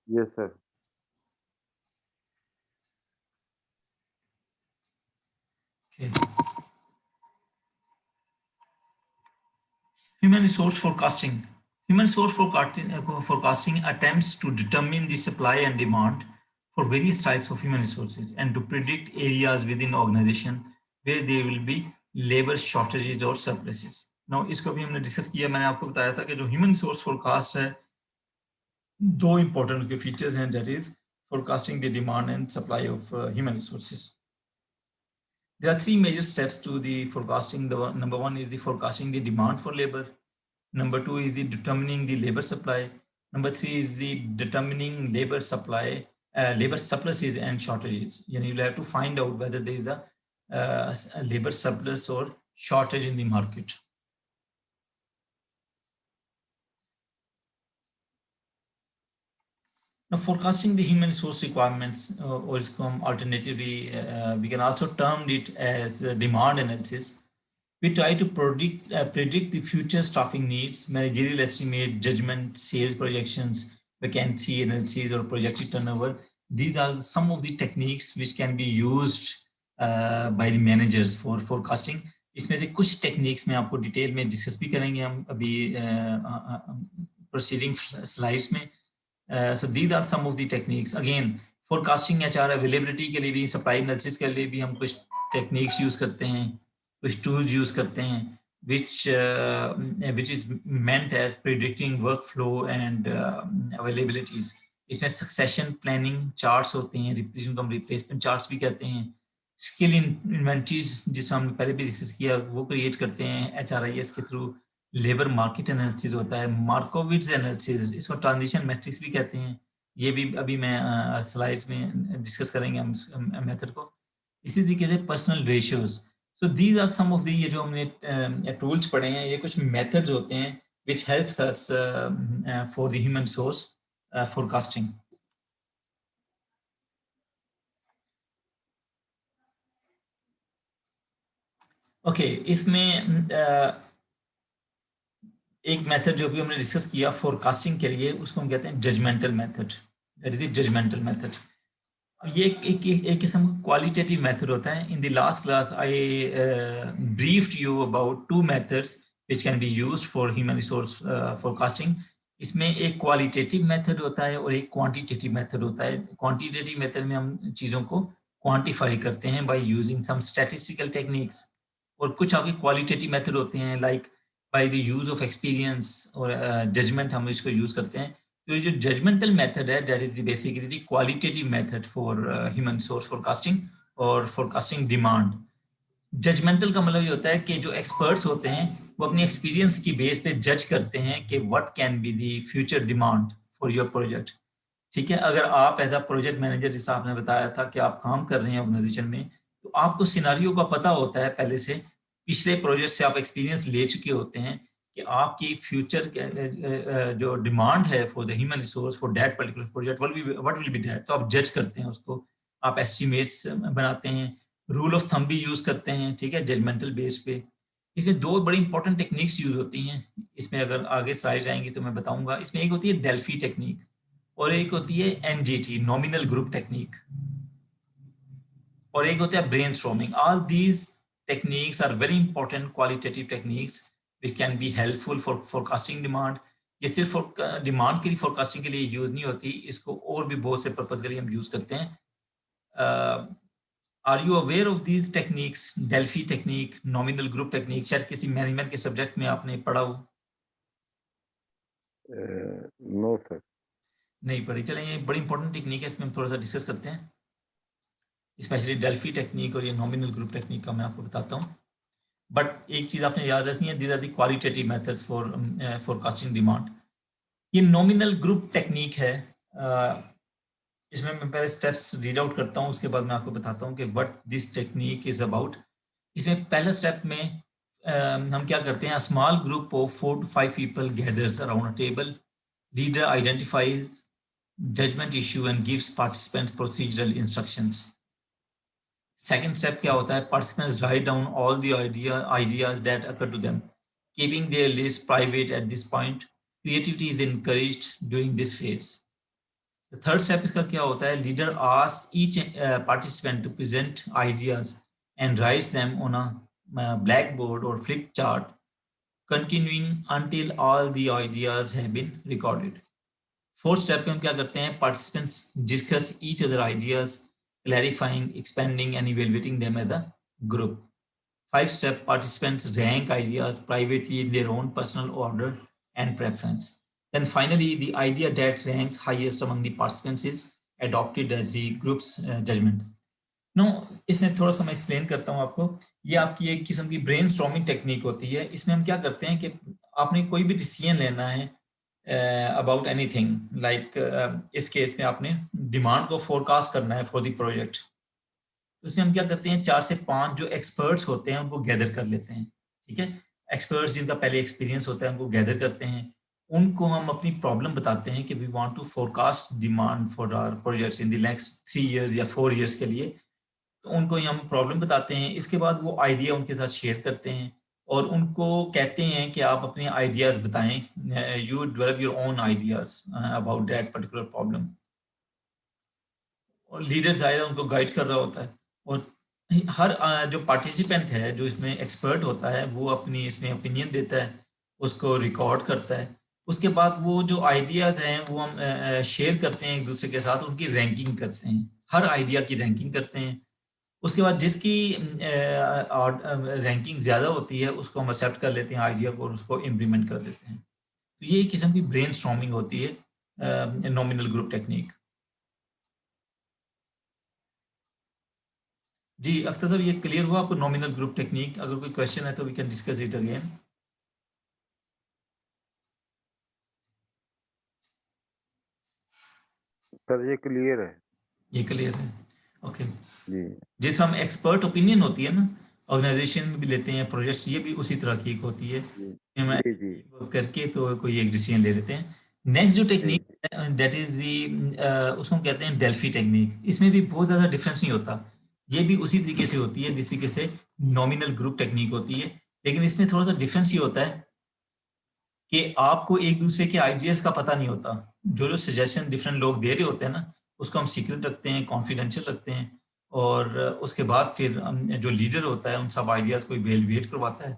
Yes sir. Human resource forecasting. Human resource forecasting attempts to determine the supply and demand for various types of human resources and to predict areas within organization where there will be labor shortages or surpluses. Now इसको भी हमने discuss किया, मैंने आपको बताया था कि जो ह्यूमन रिसोर्स फोरकास्ट है, दो इंपॉर्टेंट के फीचर्स हैं, that is forecasting the demand and supply of human resources. There are three major steps to the forecasting. The number one is the forecasting the demand for labor. Number two is the determining the labor supply. Number three is the determining labor supply, labor surpluses and shortages. You will have to find out whether there is a labor surplus or shortage in the market. Now, forecasting the human resource requirements, or alternatively, we can also term it as demand analysis. We try to predict the future staffing needs, managerial estimate, judgment, sales projections, vacancy analysis, or projected turnover. These are some of the techniques which can be used by the managers for forecasting. इसमें से कुछ techniques में आपको detail में discuss भी करेंगे हम अभी प्रोसीडिंग स्लाइड्स में। So these are some of the techniques. Again, forecasting HR availability के लिए भी, सप्लाई एनालिसिस के लिए भी हम कुछ टेक्निक्स यूज करते हैं, कुछ टूल्स यूज करते हैं, which is meant as predicting workflow and availabilities. इसमें सक्सेशन प्लानिंग चार्ट्स होते हैं, जिनको हम रिप्लेसमेंट चार्ट्स भी कहते हैं। स्किल इन्वेंटरीज, जिसको हमने पहले भी डिस्कस किया, वो क्रिएट करते हैं HRIS के थ्रू। लेबर मार्केट एनालिसिस होता है, मार्कोविट्स एनालिसिस, इसको ट्रांजिशन मैट्रिक्स भी कहते हैं। ये भी अभी मैं स्लाइड्स में डिस्कस करेंगे हम मेथड को। इसी तरीके से personal ratios. So these are some of the, ये जो हमने टूल्स पढ़े हैं, ये कुछ मेथड्स होते हैं which helps us for the human source forecasting. Okay, इसमें एक मेथड जो भी हमने डिस्कस किया फोरकास्टिंग के लिए, उसको हम कहते हैं judgemental method. That is judgemental method. ये एक किस्म का क्वालिटेटिव मेथड होता है। In the last class I briefed you about two methods which can be used for human resource forecasting. इसमें एक क्वालिटेटिव मेथड होता है और एक क्वांटिटेटिव मेथड होता है। क्वांटिटेटिव मेथड में हम चीज़ों को क्वांटिफाई करते हैं by using some statistical techniques, और कुछ आपके क्वालिटेटिव मेथड होते हैं like by the use of experience और जजमेंट, हम इसको यूज करते हैं। तो ये जो जजमेंटल मेथड है, that is basically the qualitative method for human resource forecasting और फोरकास्टिंग डिमांड। जजमेंटल का मतलब ये होता है कि जो एक्सपर्ट्स होते हैं वो अपनी एक्सपीरियंस की बेस पे जज करते हैं कि what can be the future demand for your project. ठीक है, अगर आप एज अ प्रोजेक्ट मैनेजर, जिस तरह आपने बताया था कि आप काम कर रहे हैं ऑर्गेनाइजेशन में, तो आपको सिनारियो का पता होता है पहले से, पिछले प्रोजेक्ट से आप एक्सपीरियंस ले चुके होते हैं कि आपकी फ्यूचर जो डिमांड है for the human resource for that particular project what will be that. तो आप जज करते हैं उसको, आप एस्टिमेट्स बनाते हैं, रूल ऑफ थंब भी यूज करते हैं, ठीक है, जजमेंटल बेस पे। इसमें दो बड़ी इंपॉर्टेंट टेक्निक्स यूज होती हैं, इसमें अगर आगे स्लाइड आएंगी तो मैं बताऊंगा। इसमें एक होती है डेल्फी टेक्निक और एक होती है एनजीटी, नॉमिनल ग्रुप टेक्निक, और एक होता है brainstorming. All these techniques are very important qualitative techniques which can be helpful for forecasting demand. ये सिर्फ डिमांड की फोरकास्टिंग के लिए यूज नहीं होती, इसको और भी बहुत से पर्पज के लिए हम यूज करते हैं। Are you aware of these techniques, Delphi technique, nominal group technique? शायद किसी मैनेजमेंट के सब्जेक्ट में आपने पढ़ा हो। No sir. नहीं पढ़ी, चलें, ये बड़ी इंपॉर्टेंट टेक्निक है, इसमें हम थोड़ा सा डिस्कस करते हैं। स्पेशली डेल्फी टेक्निक और ये नॉमिनल ग्रुप टेक्निक का मैं आपको बताता हूँ। बट एक चीज आपने याद रखनी है, these are the qualitative methods for forecasting demand. ये नॉमिनल ग्रुप टेक्निक है। इसमें मैं पहले स्टेप्स रीड आउट करता हूँ, उसके बाद मैं आपको बताता हूँ कि what this technique is about. इसमें पहला स्टेप में हम क्या करते हैं, small group of 4 to 5 people gathers around a table, reader identifies judgement issue and gives participants procedural instructions. Second step क्या होता है, participants write down all the ideas that occur to them, keeping their list private at this point. Creativity is encouraged during this phase. Third step इसका क्या होता है, leader asks each participant to present ideas and writes them on a black board और flip chart, continuing until all the ideas have been recorded. Fourth step पे हम क्या करते हैं, participants discuss each other ideas, clarifying, expanding and evaluating them as a group. Five step, participants rank ideas privately in their own personal order and preference. Then finally, the idea that ranks highest among the participants is adopted as the group's judgment. No, इसमें थोड़ा सा मैं explain करता हूँ आपको। ये आपकी एक किस्म की ब्रेन स्टॉर्मिंग टेक्निक होती है। इसमें हम क्या करते हैं कि आपने कोई भी डिसीजन लेना है अबाउट एनीथिंग, लाइक इस केस में आपने डिमांड को फोरकास्ट करना है फॉर द प्रोजेक्ट। उसमें हम क्या करते हैं, 4 से 5 जो एक्सपर्ट्स होते हैं उनको गैदर कर लेते हैं, ठीक है। एक्सपर्ट्स जिनका पहले एक्सपीरियंस होता है उनको गैदर करते हैं, उनको हम अपनी प्रॉब्लम बताते हैं कि we want to forecast demand for our projects in the next 3 years या 4 इयर्स के लिए। तो उनको हम प्रॉब्लम बताते हैं, इसके बाद वो आइडिया उनके साथ शेयर करते हैं और उनको कहते हैं कि आप अपने आइडियाज बताएं, you develop your own ideas about that particular problem. और लीडर जाहिर है उनको गाइड कर रहा होता है, और हर जो पार्टिसिपेंट है जो इसमें एक्सपर्ट होता है वो अपनी इसमें ओपिनियन देता है, उसको रिकॉर्ड करता है। उसके बाद वो जो आइडियाज हैं वो हम शेयर करते हैं एक दूसरे के साथ, उनकी रैंकिंग करते हैं, हर आइडिया की रैंकिंग करते हैं। उसके बाद जिसकी रैंकिंग ज़्यादा होती है उसको हम एक्सेप्ट कर लेते हैं आइडिया को और उसको इम्प्लीमेंट कर देते हैं। तो ये एक किस्म की ब्रेन स्टॉर्मिंग होती है, नॉमिनल ग्रुप टेक्निक। जी अख्तर साहब, ये क्लियर हुआ आपको नॉमिनल ग्रुप टेक्निक? अगर कोई क्वेश्चन है तो we can discuss it again. Sir ये क्लियर है। ये क्लियर है, ओके। जी जिस हम एक्सपर्ट ओपिनियन होती है ना, ऑर्गेनाइजेशन में भी लेते हैं प्रोजेक्ट्स, ये भी उसी तरह की एक होती है। जी हम जी जी करके तो कोई एक डिसीजन ले लेते हैं। नेक्स्ट जो जी टेक्निक दैट इज दी, उसको हम कहते हैं डेल्फी टेक्निक। इसमें भी बहुत ज़्यादा डिफरेंस नहीं होता, ये भी उसी तरीके से होती है जिस तरीके से नॉमिनल ग्रुप टेक्निक होती है, लेकिन इसमें थोड़ा सा डिफरेंस ये होता है कि आपको एक दूसरे के आइडियाज का पता नहीं होता। जो जो सजेशन डिफरेंट लोग दे रहे होते हैं ना, उसको हम सीक्रेट रखते हैं, कॉन्फिडेंशियल रखते हैं, और उसके बाद फिर जो लीडर होता है उन सब आइडियाज को इवेलुएट करवाता है,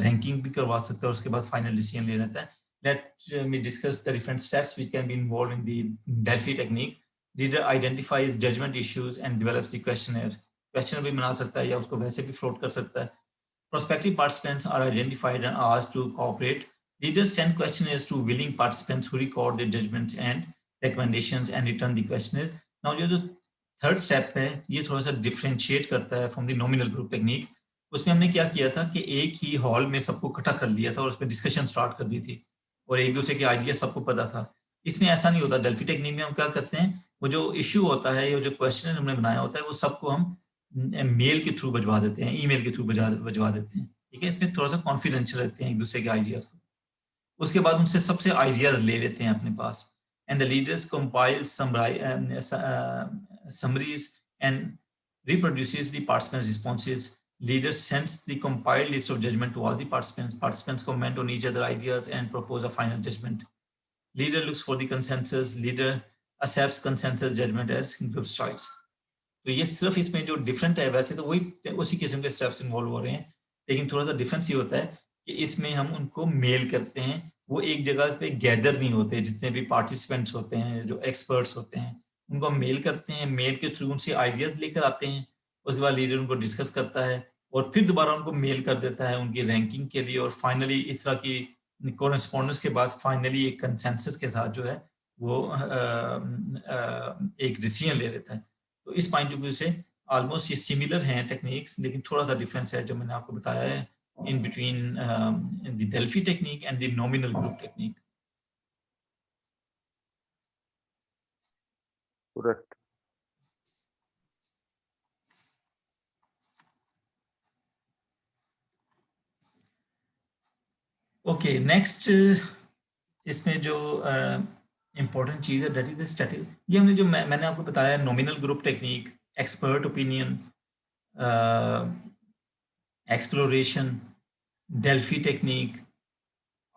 रैंकिंग भी करवा सकता है, उसके बाद फाइनल डिसीजन ले लेता है। Let me discuss the different steps which can be involve in the Delphi technique. Leader identifies judgement issues and develops the questionnaire. Questionnaire भी बना सकता है या उसको वैसे भी फ्लोट कर सकता है। Prospective participants are identified and asked to cooperate. Leaders send questionnaires to willing participants who record their judgments and recommendations and return the questionnaire. Now, जो थर्ड स्टेप है ये थोड़ा सा डिफ्रेंशिएट करता है from the nominal group technique. उसमें हमने क्या किया था कि एक ही हॉल में सबको इकट्ठा कर लिया था और उसमें डिस्कशन स्टार्ट कर दी थी और एक दूसरे के आइडिया सबको पता था। इसमें ऐसा नहीं होता। डेल्फी टेक्निक में हम क्या करते हैं, वो जो इश्यू होता है या जो क्वेश्चन हमने बनाया होता है वो सबको हम मेल के थ्रू भिजवा देते हैं, ईमेल के थ्रू भिजवा देते हैं, ठीक है। इसमें थोड़ा सा कॉन्फिडेंशियल रखते हैं एक दूसरे के आइडियाज को। उसके बाद उनसे सबसे आइडियाज ले लेते हैं अपने पास, and the leaders compile summaries and reproduces the participants' responses. Leader sends the compiled list of judgment to all the participants. Participants comment on each other ideas and propose a final judgment. Leader looks for the consensus. Leader accepts consensus judgment as group's choice. तो ये सिर्फ इसमें जो different है, वैसे तो वही उसी किस्म के स्टेप्स इन्वॉल्व हो रहे हैं, लेकिन थोड़ा सा डिफरेंस ये होता है कि इसमें हम उनको मेल करते हैं, वो एक जगह पे गैदर नहीं होते, जितने भी पार्टिसिपेंट्स होते हैं, जो एक्सपर्ट्स होते हैं, उनको हम मेल करते हैं, मेल के थ्रू उनसे आइडियाज लेकर आते हैं, उसके बाद लीडर उनको डिस्कस करता है और फिर दोबारा उनको मेल कर देता है उनकी रैंकिंग के लिए, और फाइनली इस तरह की कोरेस्पॉन्डेंस के बाद फाइनली एक कंसेंसस के साथ जो है वो एक डिसीजन ले लेता है। तो इस पॉइंट ऑफ व्यू से ऑलमोस्ट ये सिमिलर हैं टेक्निक्स, लेकिन थोड़ा सा डिफरेंस है जो मैंने आपको बताया है in between the Delphi technique and the nominal group technique. Correct. Okay, next इसमें जो इम्पोर्टेंट चीज़ है दैट इज द स्टैटिक। ये हमने जो मैंने आपको बताया nominal group technique, expert opinion, exploration, Delphi technique,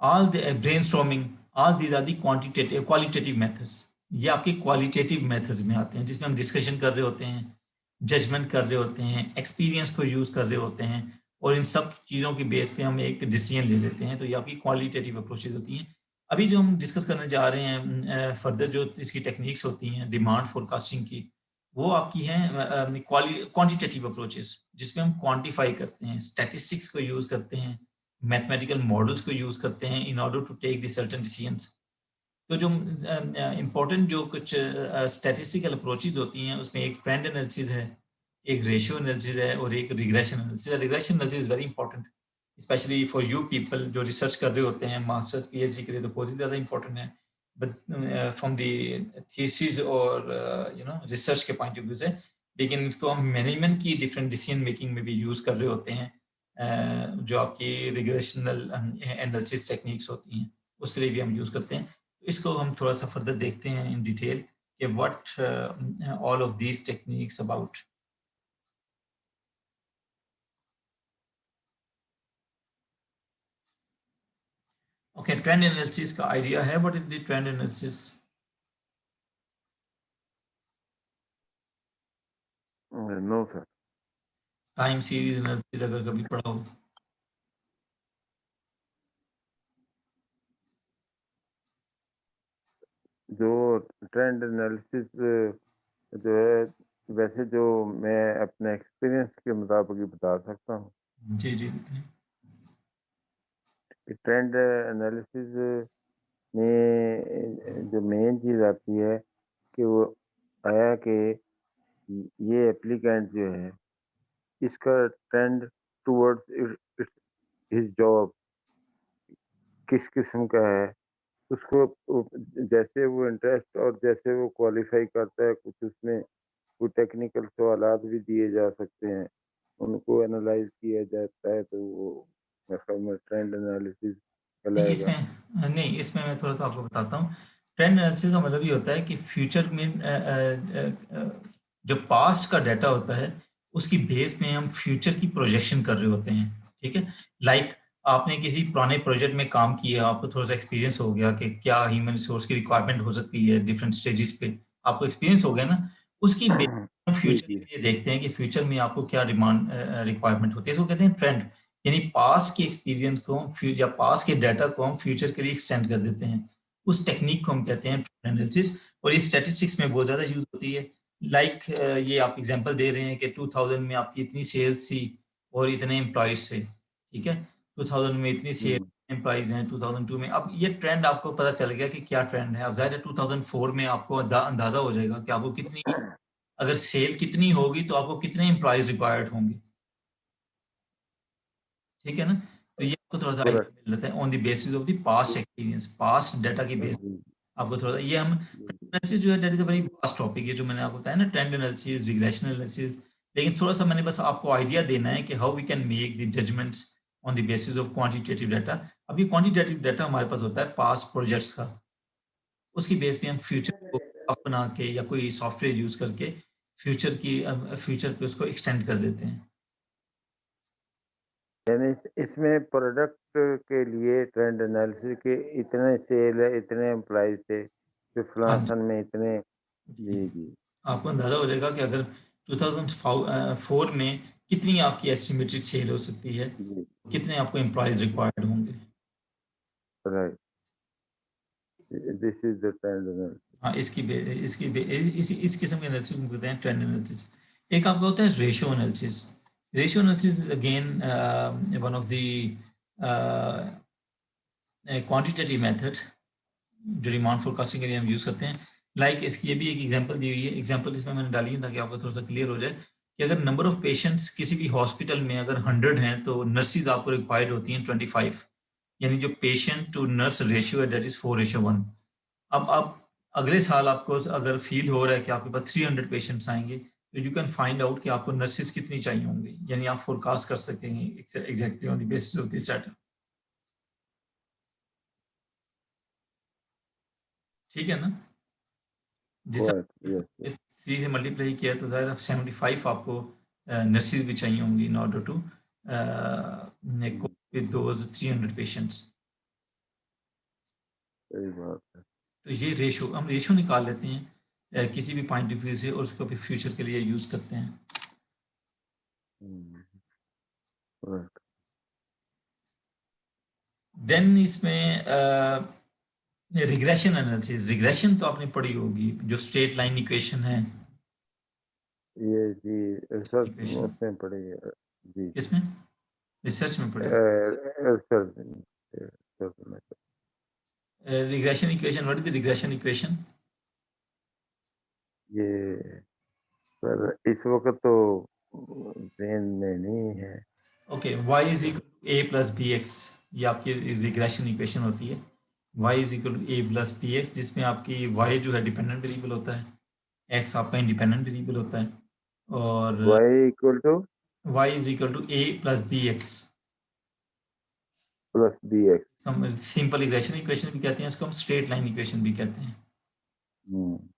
all the brainstorming, all these are the qualitative methods. ये आपके क्वालिटेटिव मेथड्स में आते हैं, जिसमें हम डिस्कशन कर रहे होते हैं, जजमेंट कर रहे होते हैं, एक्सपीरियंस को यूज़ कर रहे होते हैं, और इन सब चीज़ों की बेस पे हम एक डिसीजन ले लेते हैं। तो ये आपकी क्वालिटेटिव अप्रोचेज होती हैं। अभी जो हम डिस्कस करने जा रहे हैं फर्दर, जो इसकी टेक्निक्स होती हैं डिमांड फोरकास्टिंग की, वो आपकी हैं क्वांटिटेटिव अप्रोचेस, जिसमें हम क्वांटिफाई करते हैं, स्टैटिस्टिक्स को यूज़ करते हैं, मैथमेटिकल मॉडल्स को यूज़ करते हैं in order to take the certain decisions. तो जो इम्पोर्टेंट जो कुछ स्टैटिस्टिकल अप्रोचेज होती हैं, उसमें एक ट्रेंड एनालिसिस है, एक रेशियो एनालिसिस है, और एक रिग्रेशन एनालिसिस है। Regression analysis is very important, specially for you people जो रिसर्च कर रहे होते हैं, मास्टर्स पीएचडी के लिए तो बहुत ही ज़्यादा इंपॉर्टेंट है। बट फ्रॉम द थीसिस और रिसर्च के पॉइंट ऑफ व्यू से, लेकिन इसको हम मैनेजमेंट की डिफरेंट डिसीजन मेकिंग में भी यूज़ कर रहे होते हैं। जो आपकी रिग्रेशनल एनालिसिस टेक्निक्स होती हैं, उसके लिए भी हम यूज़ करते हैं। इसको हम थोड़ा सा फर्दर देखते हैं इन डिटेल कि what all of these techniques about. Okay, trend analysis का आइडिया है, what is the trend analysis? No sir. Time series analysis अगर कभी पढ़ा हो। जो ट्रेंड एनालिसिस जो है, वैसे जो मैं अपने एक्सपीरियंस के मुताबिक ही बता सकता हूँ। जी जी बताएं। ट्रेंड एनालिसिस में जो मेन चीज़ आती है कि वो आया कि ये एप्लीकेंट जो है, इसका ट्रेंड टूवर्ड्स हिज जॉब किस किस्म का है, उसको जैसे वो इंटरेस्ट और जैसे वो क्वालिफाई करता है, कुछ उसमें वो टेक्निकल सवालात भी दिए जा सकते हैं, उनको एनालाइज किया जाता है, तो वो मतलब ट्रेंड एनालिसिस नहीं कहलाएगा। इसमें मैं थोड़ा सा आपको बताता हूँ। ट्रेंड एनालिसिस का मतलब ये होता है कि फ्यूचर में जो पास्ट का डाटा होता है, उसकी बेस में हम फ्यूचर की प्रोजेक्शन कर रहे होते हैं। ठीक है, लाइक आपने किसी पुराने प्रोजेक्ट में काम किया, आपको थोड़ा सा एक्सपीरियंस हो गया कि क्या ह्यूमन रिसोर्स की रिक्वायरमेंट हो सकती है डिफरेंट स्टेजेस पे, आपको एक्सपीरियंस हो गया ना, उसकी बेस हम जी फ्यूचर जी। के लिए देखते हैं कि फ्यूचर में आपको क्या डिमांड रिक्वायरमेंट होती है। इसको कहते हैं ट्रेंड, यानी पास के एक्सपीरियंस को या पास के डाटा को हम फ्यूचर के लिए एक्सटेंड कर देते हैं। उस टेक्निक को हम कहते हैं ट्रेंड एनालिसिस, और ये स्टैटिस्टिक्स में बहुत ज़्यादा यूज़ होती है। लाइक ये आप एग्जांपल दे रहे हैं कि 2000 में आपकी इतनी सेल्स थी और इतने एम्प्लॉइज़ थे, ठीक है? 2000 में इतनी सेल एम्प्लॉइज़ हैं, 2002 में, अब ये ट्रेंड आपको पता चल गया कि क्या ट्रेंड है। अब ज़ाहिर है 2004 में आपको अंदाज़ा हो जाएगा कि आपको कितनी, अगर सेल कितनी होगी तो आपको कितने एम्प्लॉइज़ रिक्वायर्ड होंगे। ठीक है ना? तो ये आपको थोड़ा-सा आइडिया करेक्ट। मिल जाता है on the basis of the past experience, past data की बेस जी आपको थोड़ा-सा ये हम जी। एनालिसिस जो है that is a very vast topic है, जो मैंने आपको बताया ना, ट्रेंड एनालिसिस, रिग्रेशन एनालिसिस। लेकिन थोड़ा-सा मैंने बस आपको आइडिया देना है कि how we can make the judgements on the basis of quantitative data. अब ये क्वांटिटेटिव डाटा हमारे पास होता है पास्ट प्रोजेक्ट्स का, उसकी बेस पे हम फ्यूचर को ग्राफ बना के या कोई सॉफ्टवेयर यूज़ करके फ्यूचर पे उसको एक्सटेंड कर देते हैं। यानी इसमें प्रोडक्ट के लिए ट्रेंड एनालिसिस के इतने सेल है, इतने एम्प्लॉइज थे, फिर हाँ फलां जी। सन में इतने। जी, जी, जी। आपको अंदाज़ा हो जाएगा कि अगर 2004 में कितनी आपकी एस्टिमेटेड सेल हो सकती है, जी, कितने आपको एम्प्लॉइज़ रिक्वायर्ड होंगे। Right. This is the trend analysis. हाँ, इस किस्म के एनालिसिस को कहते हैं ट्रेंड एनालिसिस। एक आपका होता है ratio analysis. Ratio analysis again one of the quantitative method जो डिमांड फोरकास्टिंग के लिए हम यूज़ करते हैं। इसकी ये भी एक एग्जांपल दी हुई है। एग्जांपल इसमें मैंने डाली है ताकि आपको थोड़ा-सा क्लियर हो जाए कि अगर नंबर ऑफ पेशेंट्स किसी भी हॉस्पिटल में अगर 100 हैं, तो नर्सेज़ आपको रिक्वायर्ड होती हैं 25। यानी जो पेशेंट टू नर्स रेशियो है दैट इज़ 4:1। अब आप अगले साल आपको अगर फ़ील हो रहा है कि आपके पास 300 पेशेंट्स आएँगे, तो यू कैन फाइंड आउट कि आपको नर्सेज़ कितनी चाहिए होंगी। यानी आप फोरकास्ट कर सकेंगे exactly on the basis of this data. ठीक है ना? जिस क्वाइट, यस, यस। 3 से मल्टीप्लाई किया तो ज़ाहिर है 75 आपको नर्सेज़ भी चाहिए होंगी in order to hmm, cope with those 300 patients. सही बात है। तो ये हम रेशियो निकाल लेते हैं किसी भी पॉइंट ऑफ व्यू से और उसको फिर फ्यूचर के लिए यूज़ करते हैं। हुँ, राइट। देन इसमें रिग्रेशन तो आपने पढ़ी होगी, जो स्ट्रेट लाइन इक्वेशन है। ये जी, रिसर्च इक्वेशन उसमें पड़ी है। जी, जी। किसमें? रिसर्च में पढ़ी। रिसर्च रिसर्च में। Regression equation, what is the regression equation? ये पर इस वक़्त तो ज़हन में नहीं है। Okay, y is equal to a plus b x, ये आपकी रिग्रेशन इक्वेशन होती है। y is equal to a plus b x, जिसमें आपकी y जो है डिपेंडेंट वेरिएबल होता है, x आपका इंडिपेंडेंट वेरिएबल होता है, और y equal to y is equal to a plus b x. Plus bx। हम सिंपल रिग्रेशन इक्वेशन भी कहते हैं, उसको हम स्ट्रेट लाइन इक्वेशन भी कहते हैं। हुँ,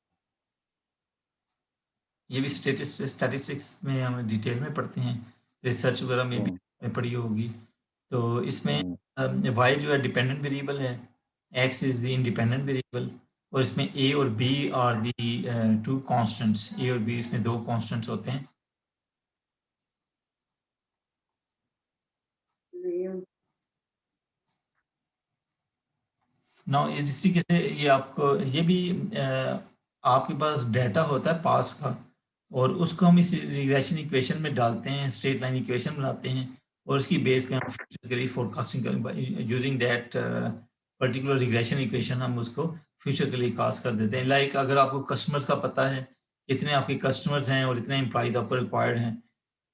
ये भी स्टैटिस्टिक्स में हम डिटेल में पढ़ते हैं, रिसर्च वगैरह में भी हुँ, पढ़ी होगी। तो इसमें हुँ, y जो है डिपेंडेंट वेरिएबल है, x is the independent variable, और इसमें a और b are the two constants. a और b इसमें 2 कांस्टेंट्स होते हैं। नाउ ये जिस तरीके से ये आपको ये भी आपके पास डाटा होता है पास का, और उसको हम इस रिग्रेशन इक्वेशन में डालते हैं, स्ट्रेट लाइन इक्वेशन बनाते हैं, और उसकी बेस पे हम फ्यूचर के लिए फोरकास्टिंग करें using that particular regression equation. हम उसको फ्यूचर के लिए कास्ट कर देते हैं। अगर आपको कस्टमर्स का पता है, कितने आपके कस्टमर्स हैं और इतने एम्प्लॉइज आपको रिक्वायर्ड हैं,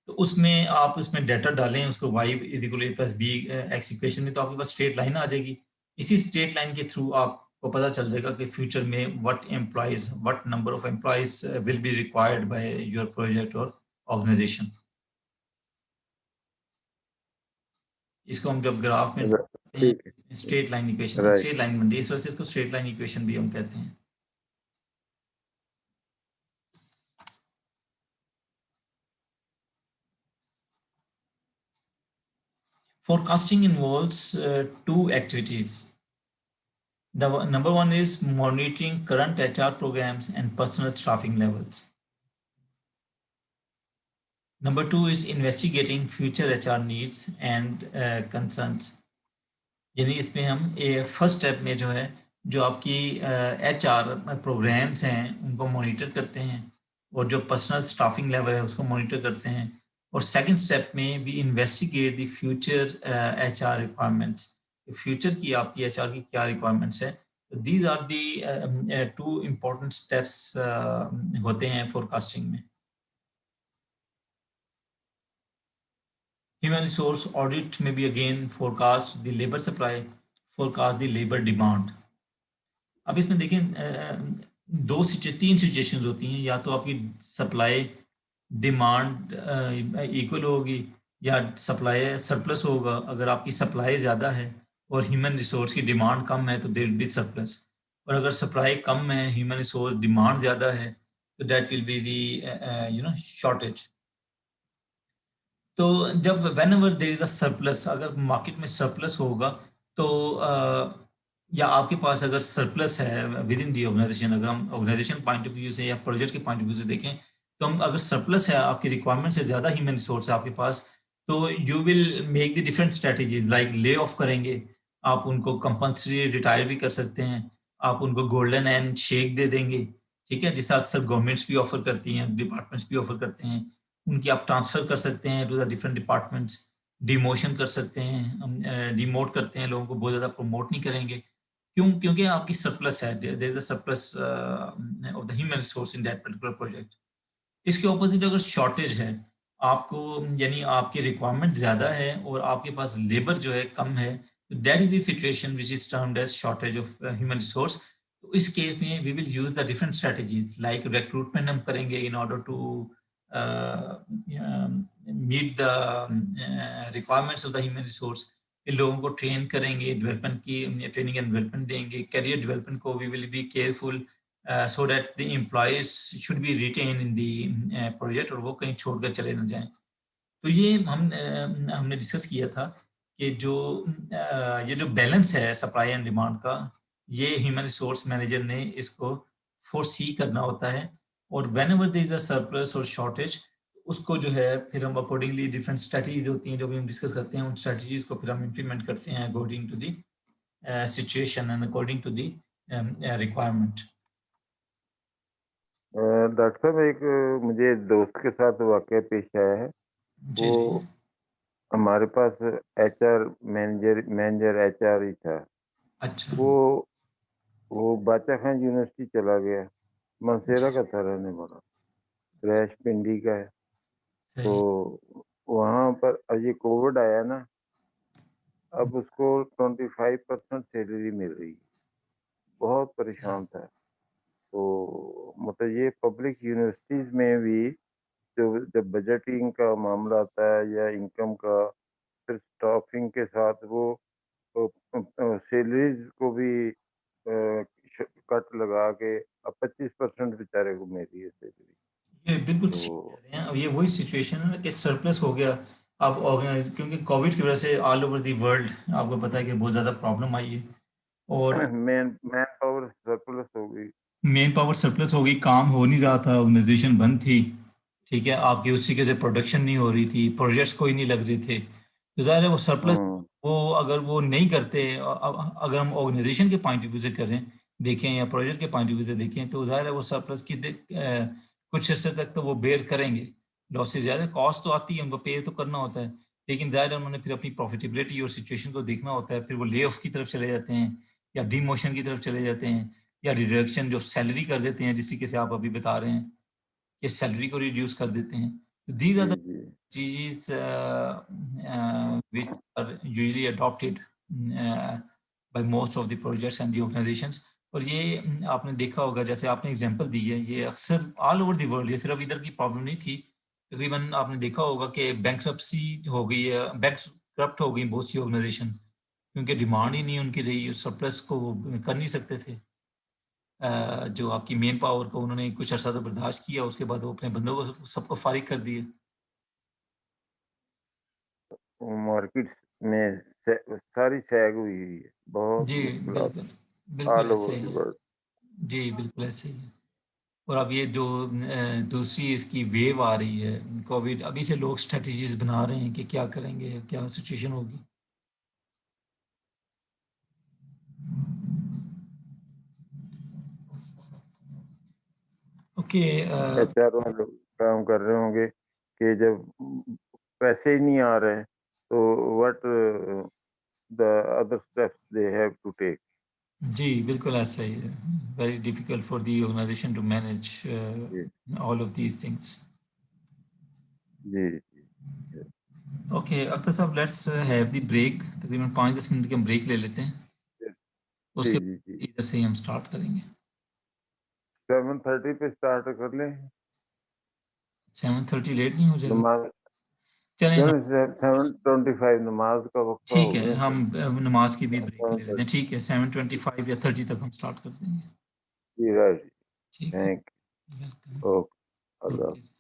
तो उसमें आप उसमें डाटा डालें, उसको y is equal a plus b x equation में, तो आपके पास स्ट्रेट लाइन आ जाएगी। इसी स्ट्रेट लाइन के थ्रू आपको पता चल जाएगा कि फ्यूचर में what number of employees will be required by your project और ऑर्गेनाइजेशन। इसको हम जब ग्राफ में र डालते ठीक है, हैं, राइट। स्ट्रेट लाइन बनती है, इस वजह से इसको स्ट्रेट लाइन इक्वेशन भी हम कहते हैं। Forecasting involves two activities. Number one is monitoring current HR programs and personal staffing levels. Number two is investigating future HR needs and concerns. यानी इसमें हम फर्स्ट स्टेप में जो है, जो आपकी HR प्रोग्राम्स हैं उनको मॉनिटर करते हैं, और जो पर्सनल स्टाफिंग लेवल है उसको मॉनिटर करते हैं, और सेकंड स्टेप में we investigate the future HR requirements. Future की आपकी HR की क्या रिक्वायरमेंट्स है। These are the two important steps होते हैं फोरकास्टिंग में। Human resource audit may be again forecast the labor supply, forecast the labor demand. अब इसमें देखिए तीन सिचुएशंस होती हैं, या तो आपकी सप्लाई डिमांड इक्वल होगी, या सप्लाई सरप्लस होगा। अगर आपकी सप्लाई ज़्यादा है और ह्यूमन रिसोर्स की डिमांड कम है, तो देयर विल बी सरप्लस। और अगर सप्लाई कम है, ह्यूमन रिसोर्स डिमांड ज़्यादा है, So that will be the shortage. तो जब whenever there is a surplus, अगर मार्केट में सरप्लस होगा तो या आपके पास अगर सरप्लस है विद इन दी ऑर्गेनाइजेशन, अगर हम ऑर्गेनाइजेशन पॉइंट ऑफ व्यू से या प्रोजेक्ट के पॉइंट ऑफ व्यू से देखें, तो हम अगर सरप्लस है, आपकी रिक्वायरमेंट से ज़्यादा ह्यूमन रिसोर्स है आपके पास, तो you will make the different strategies like lay off करेंगे, आप उनको कंपल्सरी रिटायर भी कर सकते हैं, आप उनको गोल्डन हैंड शेक दे देंगे, ठीक है, जिसे अक्सर गवर्नमेंट्स भी ऑफर करती हैं, डिपार्टमेंट्स भी ऑफर करते हैं, उनकी आप ट्रांसफ़र कर सकते हैं to the different departments, demotion कर सकते हैं, डिमोट करते हैं, लोगों को बहुत ज़्यादा प्रमोट नहीं करेंगे। क्यों? क्योंकि आपकी सरप्लस है, there is a surplus of the human resource in that particular project. इसके ऑपोज़िट अगर शॉर्टेज है, आपको यानी आपकी रिक्वायरमेंट ज़्यादा है और आपके पास लेबर जो है कम है, that is the situation which is termed as shortage of human resource. तो इस केस में we will use the different strategies like recruitment हम करेंगे in order to meet the requirements of the human resource. इन लोगों को train करेंगे, development की ट्रेनिंग एंड डेवलपमेंट देंगे, करियर डेवलपमेंट को we will be careful so that the employees should be retained in the project और वो कहीं छोड़कर चले ना जाएँ। तो ये हमने डिस्कस किया था कि ये जो बैलेंस है सप्लाई एंड डिमांड का, ये ह्यूमन रिसोर्स मैनेजर ने इसको फोरसी करना होता है और whenever there is a surplus और शॉर्टेज, उसको जो है फिर हम अकॉर्डिंगली डिफरेंट स्ट्रैटेजीज़ होती हैं जो भी हम डिस्कस करते हैं, उन स्ट्रैटेजीज़ को फिर हम इम्प्लीमेंट करते हैं according to the situation and according to the requirement. Doctor साहब, एक मुझे दोस्त के साथ वाक़या पेश आया है। जी, जी। वो हमारे पास एचआर मैनेजर एचआर ही था। अच्छा, वो वो बाचा खान यूनिवर्सिटी चला गया। मानसेरा का था रहने वाला, रैश पिंडी का है। तो सही। वहाँ पर ये कोविड आया ना, अब उसको 25% सैलरी मिल रही है। बहुत सही। परेशान था। तो मतलब ये पब्लिक यूनिवर्सिटीज़ में भी जो जब बजटिंग का मामला आता है या इनकम का, फिर स्टाफिंग के साथ वो सैलरीज़ को भी कट लगा के अब 25% बेचारे को मिल रही है सैलरी। ये बिल्कुल तो ठीक कह रहे हैं। अब ये वही सिचुएशन है ना कि सरप्लस हो गया। अब ऑर्गेनाइज क्योंकि कोविड की वजह से ऑल ओवर द वर्ल्ड आपको पता है कि बहुत ज़्यादा प्रॉब्लम आई है और मैन मैन पावर सरप्लस हो गई। मेन पावर सरप्लस हो गई, काम हो नहीं रहा था, ऑर्गेनाइजेशन बंद थी, ठीक है, आपकी उसी के से प्रोडक्शन नहीं हो रही थी, प्रोजेक्ट्स कोई नहीं लग रहे थे, तो ज़ाहिर है वो सरप्लस, हुँ, वो अगर वो नहीं करते अगर हम ऑर्गेनाइजेशन के पॉइंट ऑफ व्यू से करें देखें या प्रोजेक्ट के पॉइंट ऑफ व्यू से देखें तो ज़ाहिर है वो सरप्लस कुछ अर्से तक तो वो बेयर करेंगे, लॉसेज ज़्यादा, कॉस्ट तो आती है, उनको पे तो करना होता है, लेकिन ज़ाहिर है उन्होंने फिर अपनी प्रॉफिटेबिलिटी और सिचुएशन को देखना होता है, फिर वो ले ऑफ की तरफ चले जाते हैं या डीमोशन की तरफ चले जाते हैं या रिडक्शन जो सैलरी कर देते हैं, जिस तरीके से आप अभी बता रहे हैं कि सैलरी को रिड्यूस कर देते हैं। दीज़ आर जी, द जी। चीज़ेज़ which are usually adopted by most of the projects and the organizations। और ये आपने देखा होगा, जैसे आपने एग्जांपल दी है, ये अक्सर ऑल ओवर द वर्ल्ड, ये सिर्फ इधर की प्रॉब्लम नहीं थी। तकरीबन आपने देखा होगा कि बैंकरप्सी हो गई है, बैंकरप्ट हो गई बहुत सी ऑर्गेनाइजेशन, क्योंकि डिमांड ही नहीं उनकी रही, सरप्लस को वो कर नहीं सकते थे। जो आपकी मेन पावर को उन्होंने कुछ अरसा तो बर्दाश्त किया, उसके बाद वो अपने बंदों को सबको फारिग कर दिए। मार्केट्स में सारी सैग हुई हुई है। बहुत जी, मुश्किलात बिल्कुल। बिल्कुल ऑल ऐसे ओवर ही द है। वर्ल्ड। जी, बिल्कुल ऐसे ही है। और अब ये जो दूसरी इसकी वेव आ रही है कोविड, अभी से लोग स्ट्रैटेजीज़ बना रहे हैं कि क्या करेंगे, क्या सिचुएशन होगी। ओके एचआर वाले काम कर रहे होंगे कि जब पैसे ही नहीं आ रहे, तो what the other steps they have to take. जी, बिल्कुल ऐसा ही है। Very difficult for the organisation to manage जी, ऑल ऑफ दीज़ थिंग्स। जी, जी। ओके, अख्तर साहब लेट्स हैव द ब्रेक, तकरीबन 5-10 मिनट की हम ब्रेक ले लेते हैं। जी, उसके जी, जी। बाद इधर से ही हम स्टार्ट करेंगे। 7:30 पे स्टार्ट कर लें। 7:30 लेट नहीं हो जाएगा? नमाज़ चलें न, चलें, 7:25 नमाज का वक़्त ठीक हो है, गया हम तो नमाज़ की भी ब्रेक ले लेते 7:30। हैं, ठीक है, 7:25 या 30 तक हम स्टार्ट कर देंगे। जी, राइट। ठीक है, थैंक वेलकम। ओके, अल्लाह ओके।